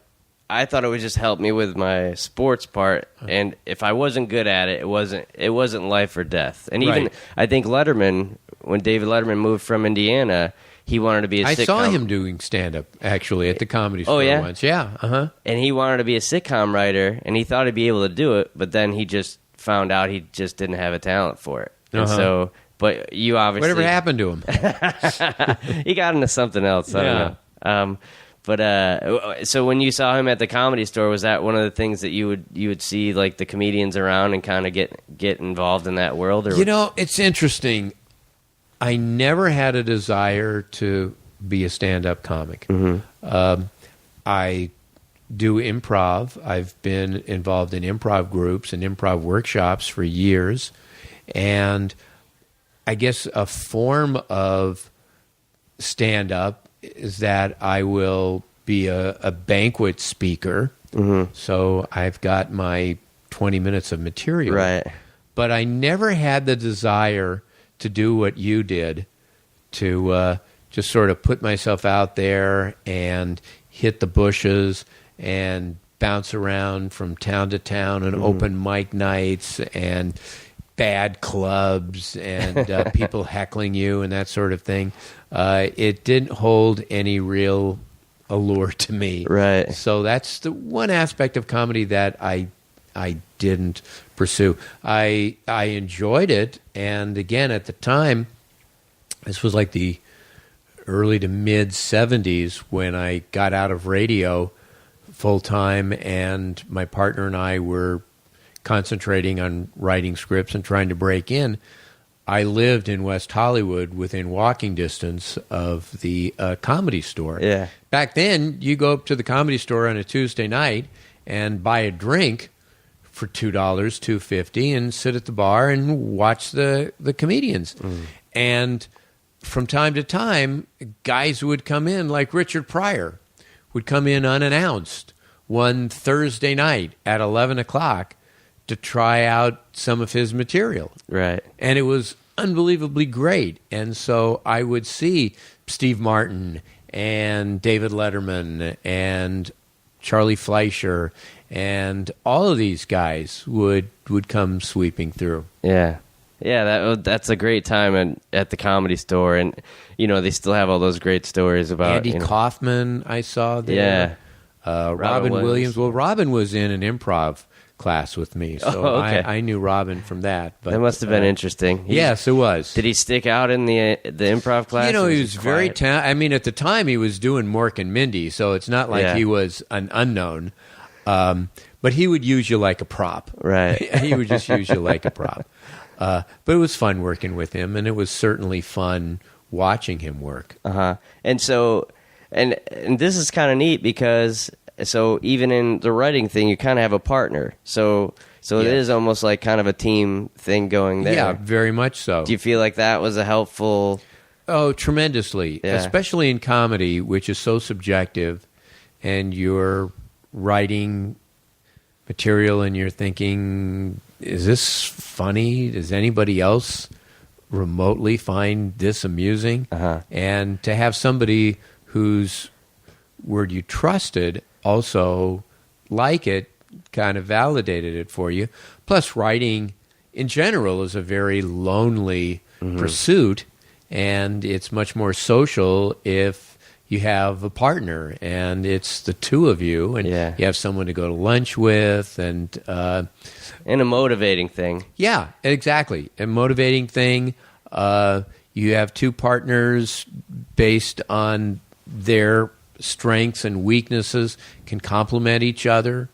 I thought it would just help me with my sports part, and if I wasn't good at it, it wasn't life or death. And even I think Letterman, when David Letterman moved from Indiana, he wanted to be a sitcom. I saw him doing stand-up, actually, at the Comedy Store once. Yeah, And he wanted to be a sitcom writer, and he thought he'd be able to do it, but then he just found out he just didn't have a talent for it. And so, but you obviously... Whatever happened to him? He got into something else. I don't know. But so when you saw him at the Comedy Store, was that one of the things that you would see, like, the comedians around and kind of get involved in that world? Or? It's interesting. I never had a desire to be a stand-up comic. I do improv. I've been involved in improv groups and improv workshops for years. And I guess a form of stand-up is that I will be a banquet speaker. So I've got my 20 minutes of material. Right. But I never had the desire to do what you did, to just sort of put myself out there and hit the bushes and bounce around from town to town and open mic nights and bad clubs and people heckling you and that sort of thing. It didn't hold any real allure to me. Right. So that's the one aspect of comedy that I didn't pursue. I enjoyed it, and again, at the time, this was like the early to mid 70s when I got out of radio full time, and my partner and I were concentrating on writing scripts and trying to break in, I lived in West Hollywood within walking distance of the Comedy Store. Yeah. Back then, you go up to the Comedy Store on a Tuesday night and buy a drink for $2, $2.50, and sit at the bar and watch the comedians. And from time to time, guys would come in, like Richard Pryor would come in unannounced one Thursday night at 11 o'clock to try out some of his material. Right. And it was unbelievably great. And so I would see Steve Martin and David Letterman and Charlie Fleischer, and all of these guys would come sweeping through. Yeah. Yeah, that's a great time at the Comedy Store. And, they still have all those great stories about... Andy Kaufman I saw there. Yeah. Robin Williams. Well, Robin was in an improv class with me, so okay. I knew Robin from that. But, that must have been interesting. Yes, it was. Did he stick out in the improv class? He was very talented. I mean, at the time, he was doing Mork and Mindy, so it's not like he was an unknown. But he would use you like a prop. Right. He would just use you like a prop. But it was fun working with him, and it was certainly fun watching him work. Uh-huh. And so, and this is kind of neat because, so even in the writing thing, you kind of have a partner. So it is almost like kind of a team thing going there. Yeah, very much so. Do you feel like that was a helpful... Oh, tremendously. Yeah. Especially in comedy, which is so subjective, and you're writing material and you're thinking, is this funny? Does anybody else remotely find this amusing? Uh-huh. And to have somebody whose word you trusted also like it kind of validated it for you. Plus, writing in general is a very lonely pursuit, and it's much more social if you have a partner and it's the two of you, and you have someone to go to lunch with, and a motivating thing. Yeah, exactly. A motivating thing. You have two partners based on their strengths and weaknesses, can complement each other.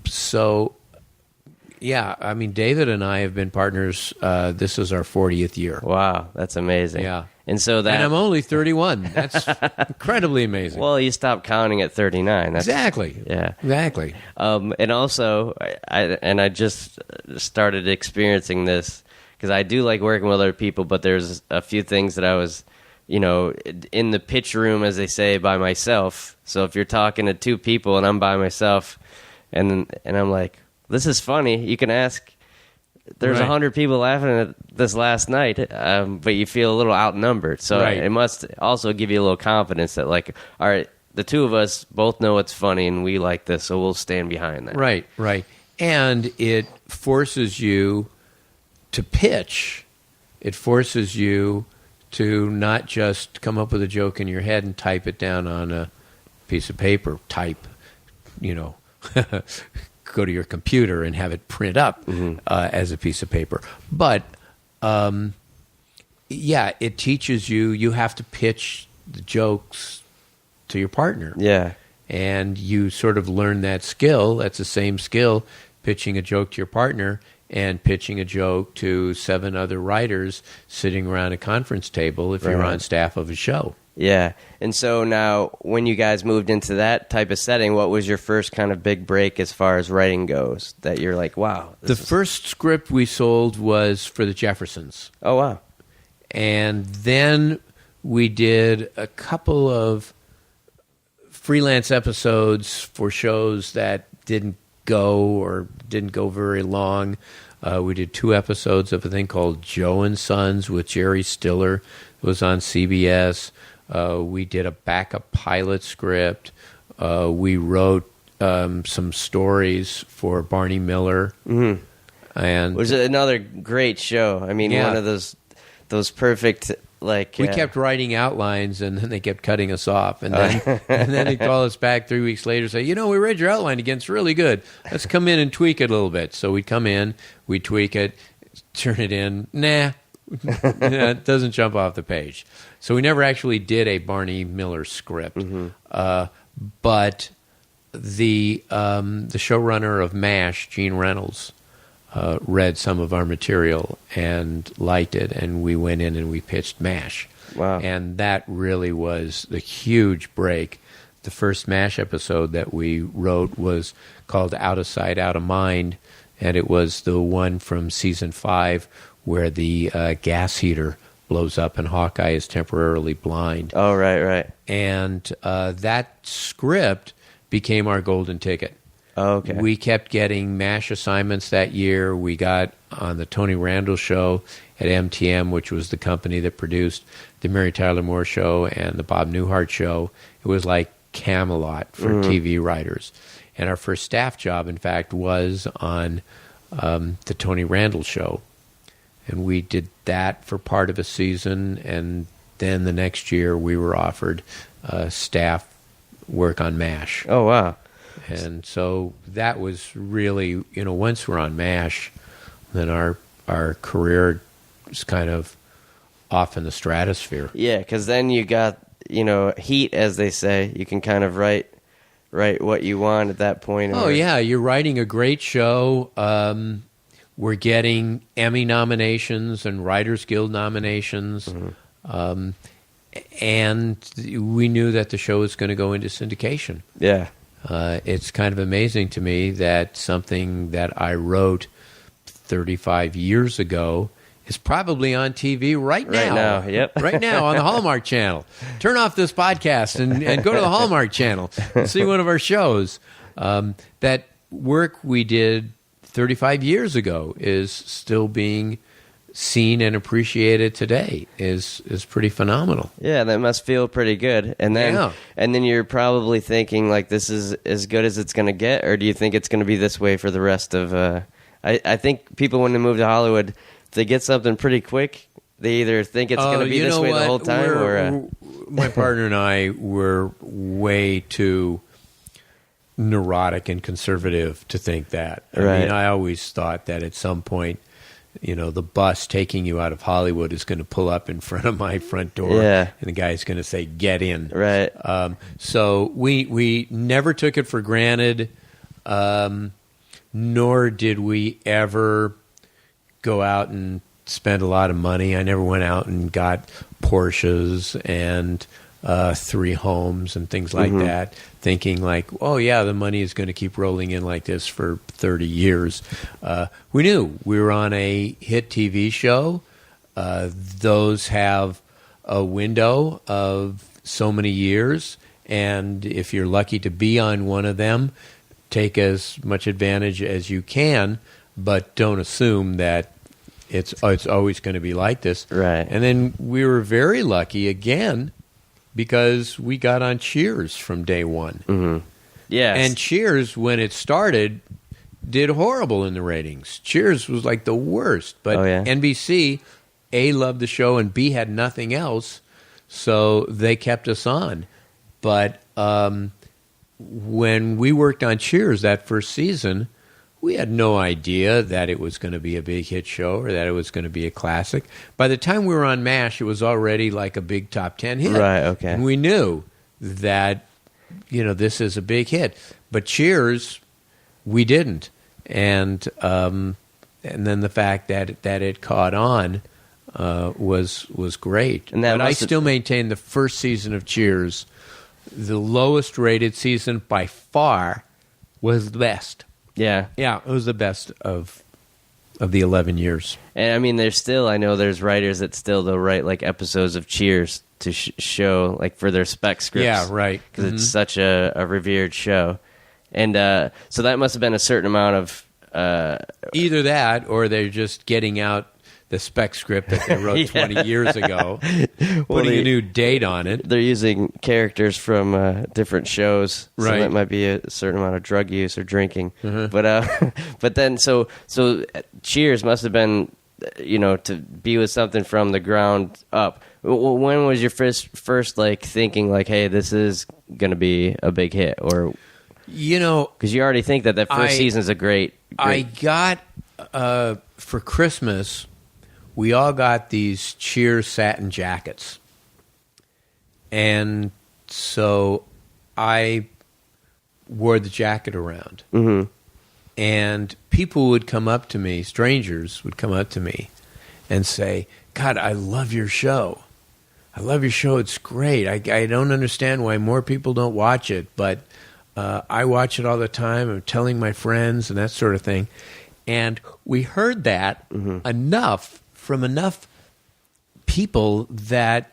So, yeah, I mean, David and I have been partners. This is our 40th year. Wow, that's amazing. Yeah. And I'm only 31. That's incredibly amazing. Well, you stopped counting at 39. Exactly. Yeah. Exactly. And also, I just started experiencing this because I do like working with other people, but there's a few things that I was, in the pitch room, as they say, by myself. So if you're talking to two people and I'm by myself, and I'm like, this is funny, you can ask. There's 100 people laughing at this last night, but you feel a little outnumbered. So it must also give you a little confidence that, like, all right, the two of us both know it's funny and we like this, so we'll stand behind that. Right. And it forces you to pitch. It forces you to not just come up with a joke in your head and type it down on a piece of paper. Go to your computer and have it print up as a piece of paper. But, it teaches you have to pitch the jokes to your partner. Yeah. And you sort of learn that skill. That's the same skill, pitching a joke to your partner and pitching a joke to 7 other writers sitting around a conference table if you're on staff of a show. Yeah. And so now, when you guys moved into that type of setting, what was your first kind of big break as far as writing goes that you're like, wow? The first script we sold was for the Jeffersons. Oh, wow. And then we did a couple of freelance episodes for shows that didn't go very long. We did 2 episodes of a thing called Joe and Sons with Jerry Stiller. It was on CBS. We did a backup pilot script. We wrote some stories for Barney Miller. And it was another great show. I mean, one of those perfect, like... We kept writing outlines, and then they kept cutting us off. And then they'd call us back 3 weeks later and say, we read your outline again. It's really good. Let's come in and tweak it a little bit. So we'd come in, we'd tweak it, turn it in. Nah. It doesn't jump off the page. So we never actually did a Barney Miller script. But the showrunner of MASH, Gene Reynolds, read some of our material and liked it, and we went in and we pitched MASH. Wow. And that really was a huge break. The first MASH episode that we wrote was called Out of Sight, Out of Mind, and it was the one from season 5 where the gas heater blows up and Hawkeye is temporarily blind. Oh, right. And that script became our golden ticket. Oh, okay. We kept getting MASH assignments that year. We got on the Tony Randall show at MTM, which was the company that produced the Mary Tyler Moore show and the Bob Newhart show. It was like Camelot for TV writers. And our first staff job, in fact, was on the Tony Randall show. And we did that for part of a season, and then the next year we were offered staff work on MASH. Oh, wow. And so that was really, once we're on MASH, then our career is kind of off in the stratosphere. Yeah, because then you got, heat, as they say. You can kind of write what you want at that point. Oh, yeah, you're writing a great show. We're getting Emmy nominations and Writers Guild nominations. And we knew that the show was going to go into syndication. Yeah. It's kind of amazing to me that something that I wrote 35 years ago is probably on TV right now. Right now, yep. Right now on the Hallmark Channel. Turn off this podcast and go to the Hallmark Channel and see one of our shows. That work we did 35 years ago is still being seen and appreciated today is pretty phenomenal. Yeah, that must feel pretty good. And then you're probably thinking like this is as good as it's going to get, or do you think it's going to be this way for the rest of I think people when they move to Hollywood, if they get something pretty quick, they either think it's going to be this way the whole time or my partner and I were way too neurotic and conservative to think that. I mean, I always thought that at some point, the bus taking you out of Hollywood is going to pull up in front of my front door, and the guy's going to say, "Get in." Right. So we never took it for granted, nor did we ever go out and spend a lot of money. I never went out and got Porsches and 3 homes and things like that, thinking like, oh, yeah, the money is going to keep rolling in like this for 30 years. We knew we were on a hit TV show. Those have a window of so many years, and if you're lucky to be on one of them, take as much advantage as you can, but don't assume that it's always going to be like this. Right. And then we were very lucky, again, because we got on Cheers from day one. Mm-hmm. Yes. And Cheers, when it started, did horrible in the ratings. Cheers was like the worst. But NBC, A, loved the show, and B, had nothing else, so they kept us on. But when we worked on Cheers that first season, we had no idea that it was going to be a big hit show or that it was going to be a classic. By the time we were on MASH, it was already like a big top 10 hit. Right, okay. And we knew that, this is a big hit. But Cheers, we didn't. And then the fact that it caught on was great. And that but I still maintain the first season of Cheers, the lowest rated season by far, was the best. Yeah. Yeah, it was the best of the 11 years. And I mean, I know there's writers that still they'll write like episodes of Cheers to show like for their spec scripts. Yeah, right. Because it's such a revered show. And so that must have been a certain amount of... Either that or they're just getting out the spec script that they wrote 20 years ago, putting a new date on it. They're using characters from different shows, so right. that might be a certain amount of drug use or drinking. But then so Cheers must have been, to be with something from the ground up. When was your first like thinking like, hey, this is going to be a big hit, or because you already think that first season is a great. I got for Christmas. We all got these Cheers satin jackets. And so I wore the jacket around. Mm-hmm. And people would come up to me, strangers would come up to me and say, God, I love your show. I love your show. It's great. I don't understand why more people don't watch it, but I watch it all the time. I'm telling my friends and that sort of thing. And we heard that enough from enough people that,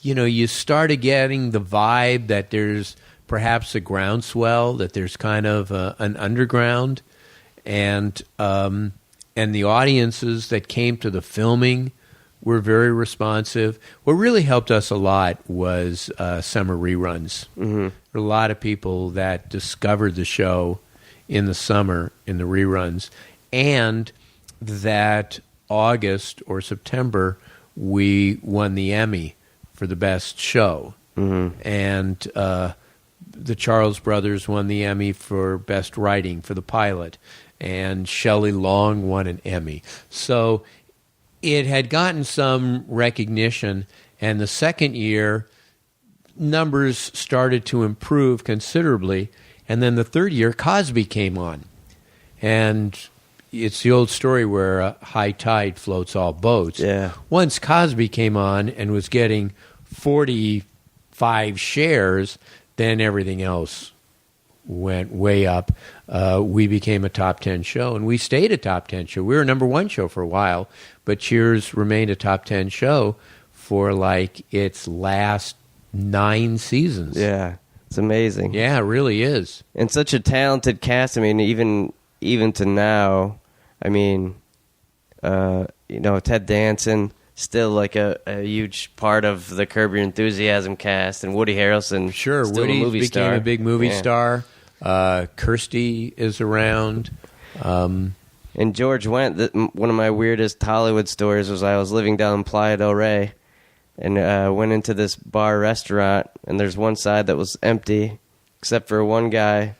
you started getting the vibe that there's perhaps a groundswell, that there's kind of an underground. And the audiences that came to the filming were very responsive. What really helped us a lot was summer reruns. Mm-hmm. There were a lot of people that discovered the show in the summer in the reruns, and that August or September we won the Emmy for the best show. Mm-hmm. And the Charles brothers won the Emmy for best writing for the pilot, and Shelley Long won an Emmy. So it had gotten some recognition, and the second year, numbers started to improve considerably, and then the third year, Cosby came on. And it's the old story where high tide floats all boats. Yeah. Once Cosby came on and was getting 45 shares, then everything else went way up. We became a top 10 show, and we stayed a top 10 show. We were a number one show for a while, but Cheers remained a top 10 show for like its last 9 seasons. Yeah, it's amazing. Yeah, it really is. And such a talented cast. I mean, even to now, I mean, Ted Danson, still like a huge part of the Curb Your Enthusiasm cast, and Woody Harrelson, sure, still Woody a movie became star. a big movie star. Kirsty is around. And George Wendt, one of my weirdest Hollywood stories was I was living down in Playa del Rey, and went into this bar restaurant, and there's one side that was empty, except for one guy.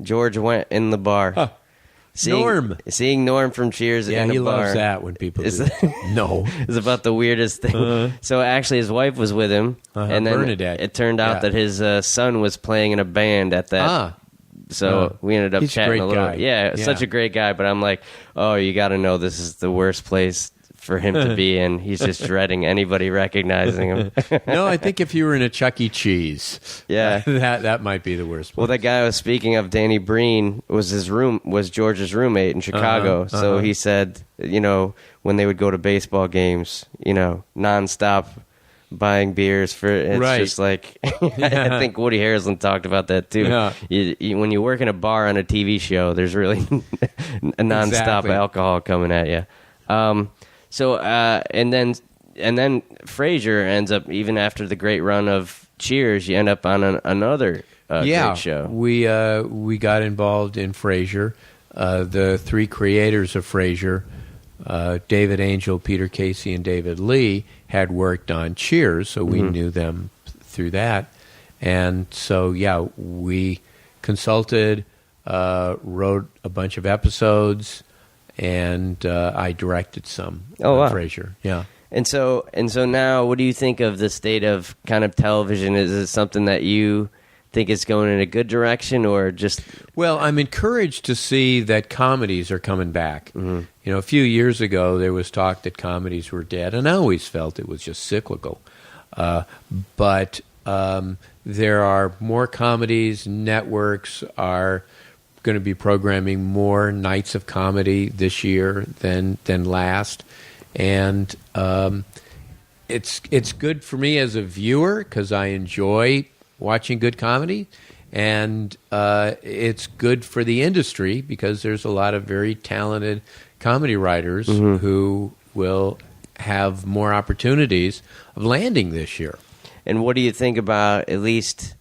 George Wendt in the bar. Huh. Seeing Norm from Cheers in a bar. Yeah, he loves that when people do that. No. It's about the weirdest thing. So actually his wife was with him, and then Bernadette. it turned out that his son was playing in a band at that. So we ended up he's chatting a a great little. guy. Yeah, such a great guy. But I'm like, oh, you got to know this is the worst place for him to be in. He's just dreading anybody recognizing him. No, I think if you were in a Chuck E. Cheese, yeah, that might be the worst place. Well, that guy I was speaking of, Danny Breen, was George's roommate in Chicago. So he said, when they would go to baseball games, nonstop buying beers for it's just like I think Woody Harrelson talked about that too. Yeah. When you work in a bar on a TV show, there's really a nonstop alcohol coming at you. And then Frazier ends up, even after the great run of Cheers, you end up on another great show. We got involved in Frazier. The 3 creators of Frazier, David Angel, Peter Casey, and David Lee, had worked on Cheers, so we knew them through that. And so, we consulted, wrote a bunch of episodes, and I directed some on Frasier. Yeah. And so now, what do you think of the state of kind of television? Is it something that you think is going in a good direction, or just? Well, I'm encouraged to see that comedies are coming back. Mm-hmm. A few years ago, there was talk that comedies were dead, and I always felt it was just cyclical. But there are more comedies. Networks are going to be programming more nights of comedy this year than last, and it's good for me as a viewer because I enjoy watching good comedy, and it's good for the industry because there's a lot of very talented comedy writers who will have more opportunities of landing this year. And what do you think about at least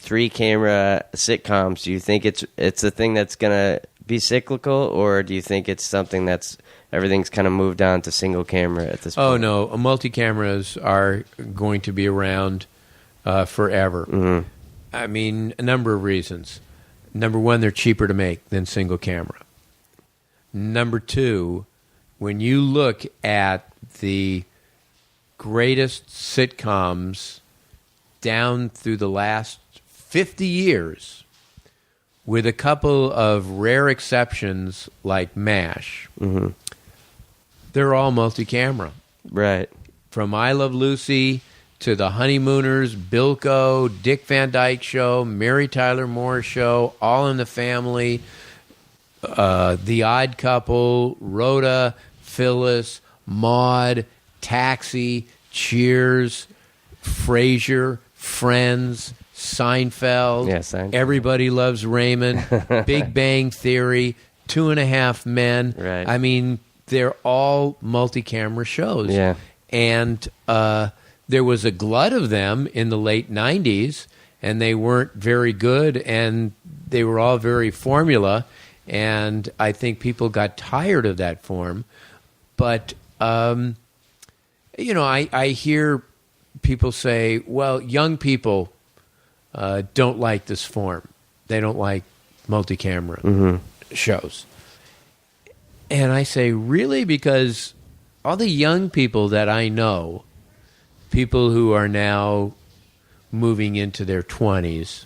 3-camera sitcoms? Do you think it's a thing that's going to be cyclical, or do you think it's something that's everything's kind of moved on to single camera at this point? Oh, no. Multi-cameras are going to be around forever. Mm-hmm. I mean, a number of reasons. Number one, they're cheaper to make than single camera. Number two, when you look at the greatest sitcoms down through the last 50 years, with a couple of rare exceptions like MASH, they're all multi-camera. Right. From I Love Lucy to The Honeymooners, Bilko, Dick Van Dyke Show, Mary Tyler Moore Show, All in the Family, The Odd Couple, Rhoda, Phyllis, Maude, Taxi, Cheers, Frazier, Friends, Seinfeld, Yeah, Seinfeld. Everybody Loves Raymond, Big Bang Theory, Two and a Half Men. Right. I mean, they're all multi-camera shows. Yeah. And there was a glut of them in the late 90s, and they weren't very good, and they were all very formula, and I think people got tired of that form. But, I hear people say, well, young people don't like this form. They don't like multi-camera shows. And I say, really? Because all the young people that I know, people who are now moving into their 20s,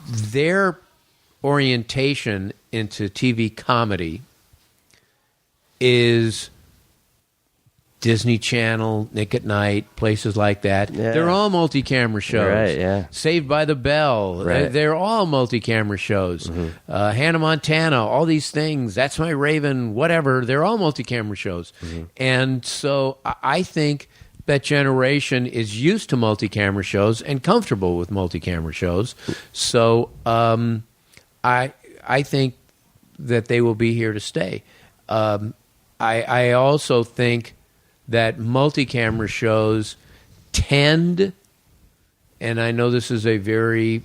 their orientation into TV comedy is Disney Channel, Nick at Night, places like that. Yeah. They're all multi-camera shows. Right, yeah. Saved by the Bell. Right. They're all multi-camera shows. Hannah Montana, all these things. That's My Raven, whatever. They're all multi-camera shows. And so I think that generation is used to multi-camera shows and comfortable with multi-camera shows. So I think that they will be here to stay. I also think that multi-camera shows tend, and I know this is a very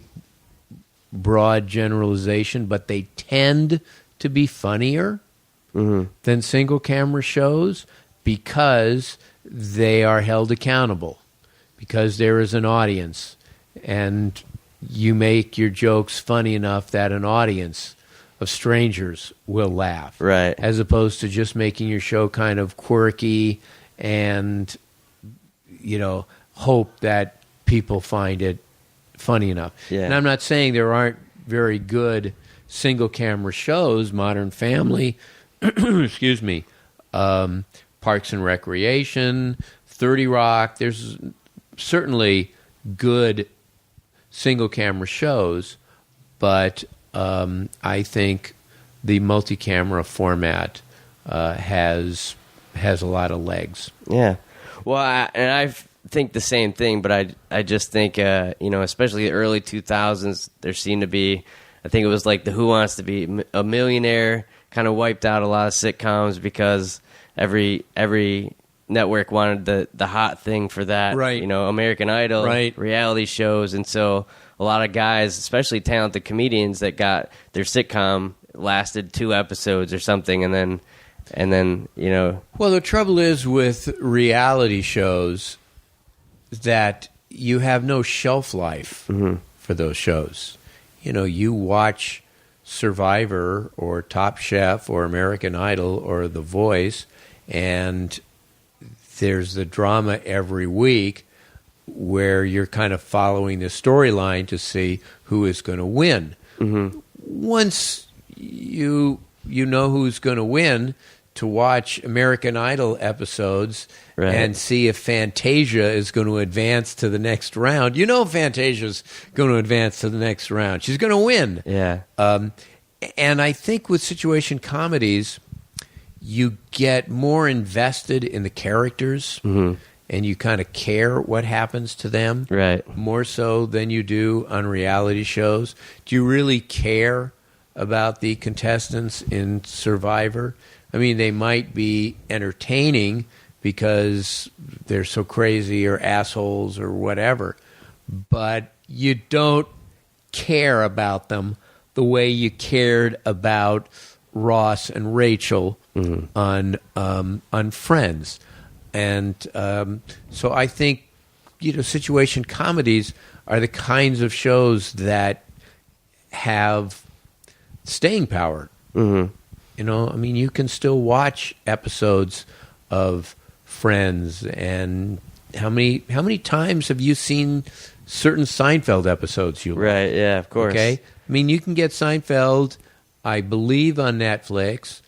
broad generalization, but they tend to be funnier than single-camera shows because they are held accountable, because there is an audience, and you make your jokes funny enough that an audience of strangers will laugh. Right. As opposed to just making your show kind of quirky and, hope that people find it funny enough. Yeah. And I'm not saying there aren't very good single-camera shows, Modern Family, excuse me, Parks and Recreation, 30 Rock. There's certainly good single-camera shows, but I think the multi-camera format has a lot of legs. Yeah. Well, I think the same thing, but I just think, especially the early 2000s, there seemed to be, I think it was like the Who Wants to Be a Millionaire kind of wiped out a lot of sitcoms because every network wanted the hot thing for that. Right. American Idol, right. Reality shows, and so a lot of guys, especially talented comedians that got their sitcom lasted 2 episodes or something, and then Well, the trouble is with reality shows that you have no shelf life for those shows. You watch Survivor or Top Chef or American Idol or The Voice, and there's the drama every week where you're kind of following the storyline to see who is going to win. Once you know who's going to win, to watch American Idol episodes and see if Fantasia is going to advance to the next round. Fantasia's going to advance to the next round. She's going to win. Yeah. And I think with situation comedies, you get more invested in the characters and you kind of care what happens to them. Right. More so than you do on reality shows. Do you really care about the contestants in Survivor? I mean, they might be entertaining because they're so crazy or assholes or whatever, but you don't care about them the way you cared about Ross and Rachel on Friends. And so I think, situation comedies are the kinds of shows that have staying power. You can still watch episodes of Friends and how many times have you seen certain Seinfeld episodes you like? Right, yeah, of course. Okay? I mean, you can get Seinfeld, I believe, on Netflix.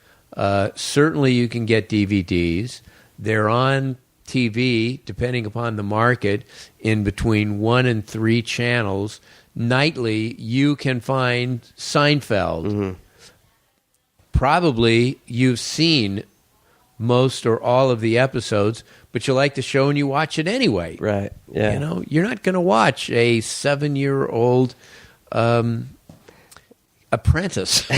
Certainly you can get DVDs. They're on TV, depending upon the market, in between 1 and 3 channels. Nightly, you can find Seinfeld. Mm-hmm. Probably you've seen most or all of the episodes, but you like the show and you watch it anyway. Right, yeah. You know, you're not going to watch a 7-year-old apprentice.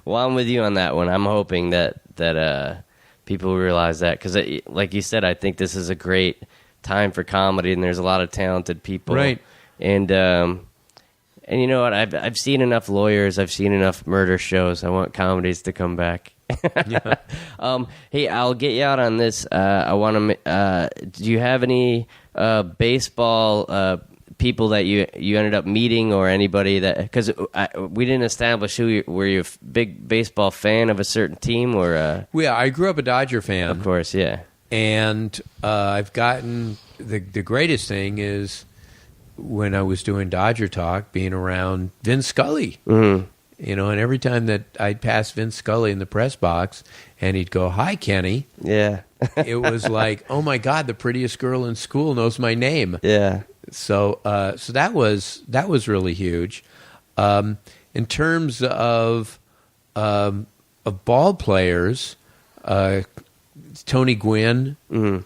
Well, I'm with you on that one. I'm hoping that people realize that, because, like you said, I think this is a great time for comedy, and there's a lot of talented people. Right. And you know what? I've seen enough lawyers. I've seen enough murder shows. I want comedies to come back. Yeah. Hey, I'll get you out on this. I want to. Do you have any baseball people that you ended up meeting, or anybody that, because we didn't establish who were you a big baseball fan of a certain team, or Well, I grew up a Dodger fan. of course, yeah. And I've gotten the greatest thing is when I was doing Dodger Talk, being around Vin Scully. Mm-hmm. You know, and every time that I'd pass Vin Scully in the press box and he'd go, "Hi, Kenny," Yeah. it was like, oh my God, the prettiest girl in school knows my name. Yeah. So that was really huge. In terms of ball players, Tony Gwynn, Mm-hmm.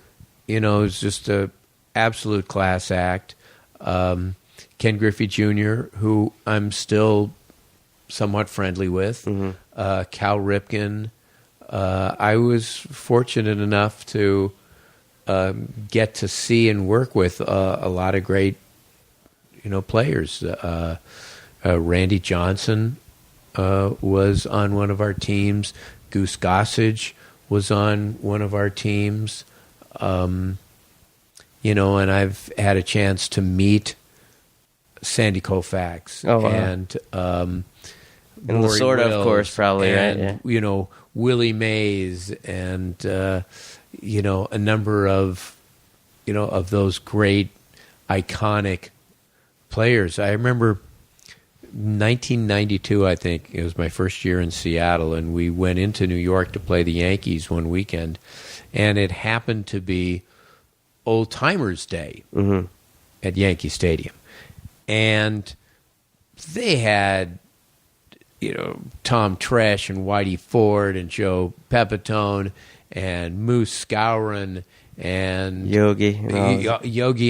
you know, is just a absolute class act. Ken Griffey Jr., who I'm still somewhat friendly with. Mm-hmm. Cal Ripken. I was fortunate enough to get to see and work with a lot of great, you know, players. Randy Johnson was on one of our teams. Goose Gossage was on one of our teams. You know, and I've had a chance to meet Sandy Koufax and Lasorda, of course, probably, and, right? Yeah. You know, Willie Mays and you know, a number of, you know, of those great iconic players. I remember 1992, I think it was my first year in Seattle, and we went into New York to play the Yankees one weekend, and it happened to be Old Timers Day at Yankee Stadium, and they had, you know, Tom Tresh and Whitey Ford and Joe Pepitone and Moose Skowron and Yogi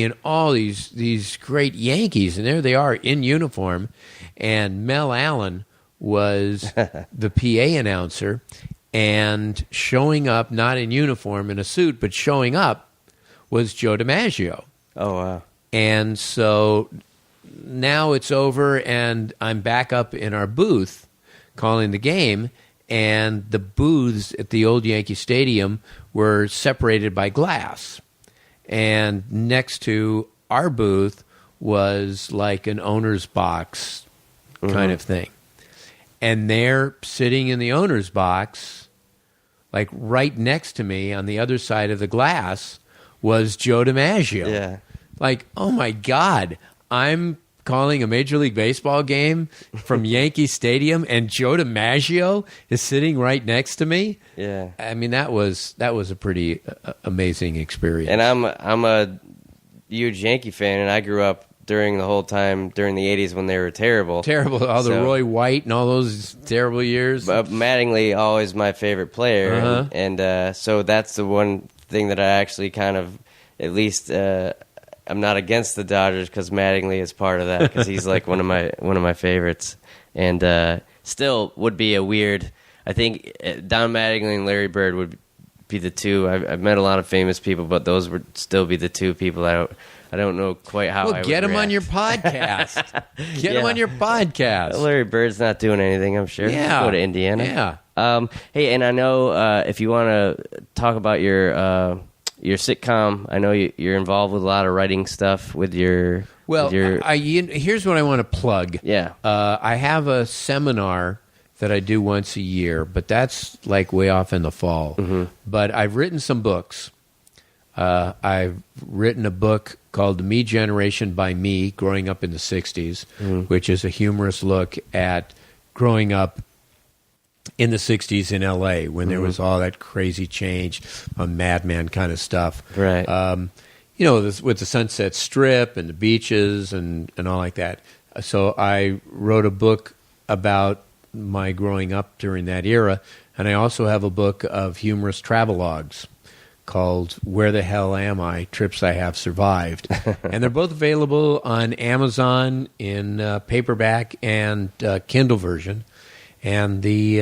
and all these great Yankees, and there they are in uniform, and Mel Allen was the PA announcer, and showing up not in uniform in a suit, but showing up was Joe DiMaggio. Oh, wow. And so now it's over, and I'm back up in our booth calling the game, and the booths at the old Yankee Stadium were separated by glass. And next to our booth was like an owner's box kind of thing. And there, sitting in the owner's box, like right next to me on the other side of the glass, was Joe DiMaggio. Yeah. Like, oh my God, I'm calling a Major League Baseball game from Yankee Stadium, and Joe DiMaggio is sitting right next to me. Yeah. I mean, that was a pretty amazing experience. And I'm a huge Yankee fan, and I grew up during the whole time during the 80s when they were terrible. All the So- Roy White and all those terrible years. But Mattingly, always my favorite player, Uh-huh. and so that's the one thing that I actually kind of, at least, I'm not against the Dodgers because Mattingly is part of that, because he's like one of my favorites, and still would be a weird. I think Don Mattingly and Larry Bird would be the two. I've met a lot of famous people, but those would still be the two people I don't know quite how. Well, I get would him on react. your podcast. Get him Yeah. on your podcast. Larry Bird's not doing anything, I'm sure. Yeah. Go to Indiana. Yeah. Hey, and I know if you want to talk about your sitcom, I know you're involved with a lot of writing stuff with your. Well, with your, here's what I want to plug. Yeah. I have a seminar that I do once a year, but that's like way off in the fall. Mm-hmm. But I've written some books. I've written a book called The Me Generation by Me, Growing Up in the 60s, which is a humorous look at growing up in the 60s in L.A. when there was all that crazy change, Mad Men kind of stuff. Right. With the Sunset Strip and the beaches and all like that. So I wrote a book about my growing up during that era, and I also have a book of humorous travelogues called Where the Hell Am I? Trips I Have Survived. And they're both available on Amazon in paperback and Kindle version. And the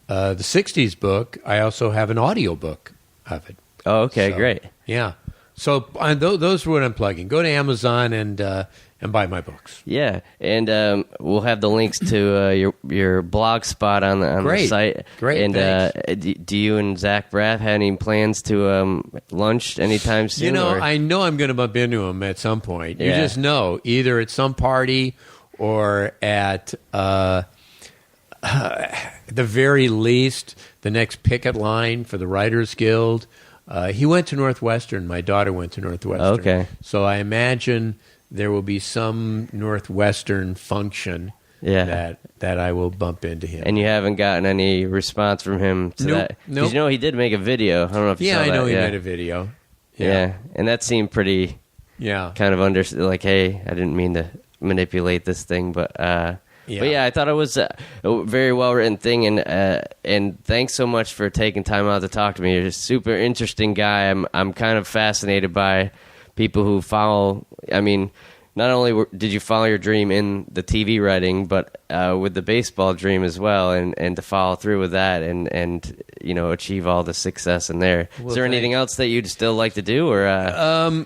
60s book, I also have an audio book of it. Oh, okay, great. Yeah. So those are what I'm plugging. Go to Amazon and buy my books. Yeah, and we'll have the links to your blog spot on the site. Great. And do you and Zach Braff have any plans to lunch anytime soon? I know I'm going to bump into him at some point. You Yeah. just know, either at some party or at the very least, the next picket line for the Writers Guild. He went to Northwestern. My daughter went to Northwestern. Okay. So I imagine there will be some Northwestern function that I will bump into him. And you haven't gotten any response from him to that? Nope. Because he did make a video. I don't know if you saw that. Yeah, I know he made a video. Yeah, and that seemed pretty kind of like, hey, I didn't mean to manipulate this thing, but I thought it was a very well written thing, and thanks so much for taking time out to talk to me. You're a super interesting guy. I'm kind of fascinated by people who follow. I mean, not only did you follow your dream in the TV writing, but with the baseball dream as well, and to follow through with that, and achieve all the success in there. Is there anything else that you'd still like to do, or you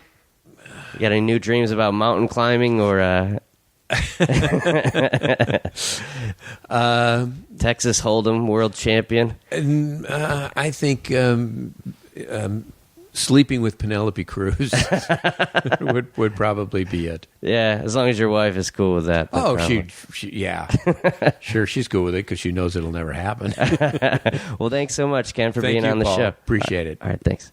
got any new dreams about mountain climbing, or? Texas Hold'em world champion. I think sleeping with Penelope Cruz would probably be it. Yeah, as long as your wife is cool with that. Oh, yeah. Sure, she's cool with it because she knows it'll never happen. Well, thanks so much, Ken, for being on the Paul. show. Appreciate it. All right, thanks.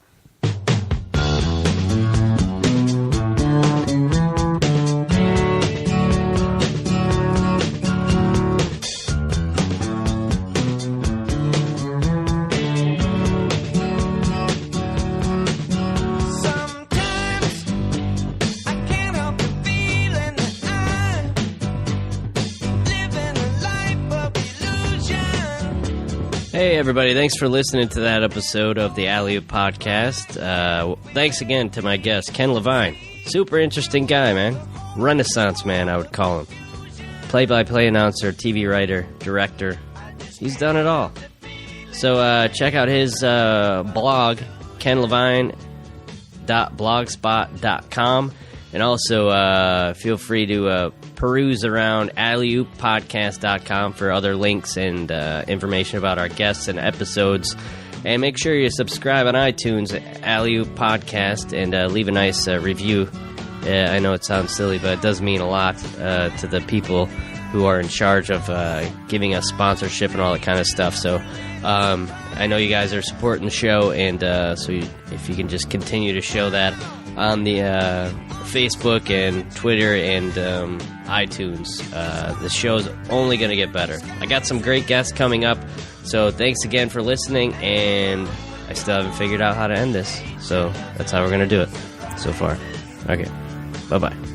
Hey, everybody. Thanks for listening to that episode of the Alley-Oop Podcast. Thanks again to my guest, Ken Levine. Super interesting guy, man. Renaissance man, I would call him. Play-by-play announcer, TV writer, director. He's done it all. So check out his blog, kenlevine.blogspot.com. And also feel free to peruse around alleyoopodcast.com for other links and information about our guests and episodes. And make sure you subscribe on iTunes, Alley-Oop Podcast, and leave a nice review. I know it sounds silly, but it does mean a lot to the people who are in charge of giving us sponsorship and all that kind of stuff. So I know you guys are supporting the show, and if you can just continue to show that on the Facebook and Twitter and iTunes. The show's only going to get better. I got some great guests coming up, so thanks again for listening, and I still haven't figured out how to end this, so that's how we're going to do it so far. Okay, bye-bye.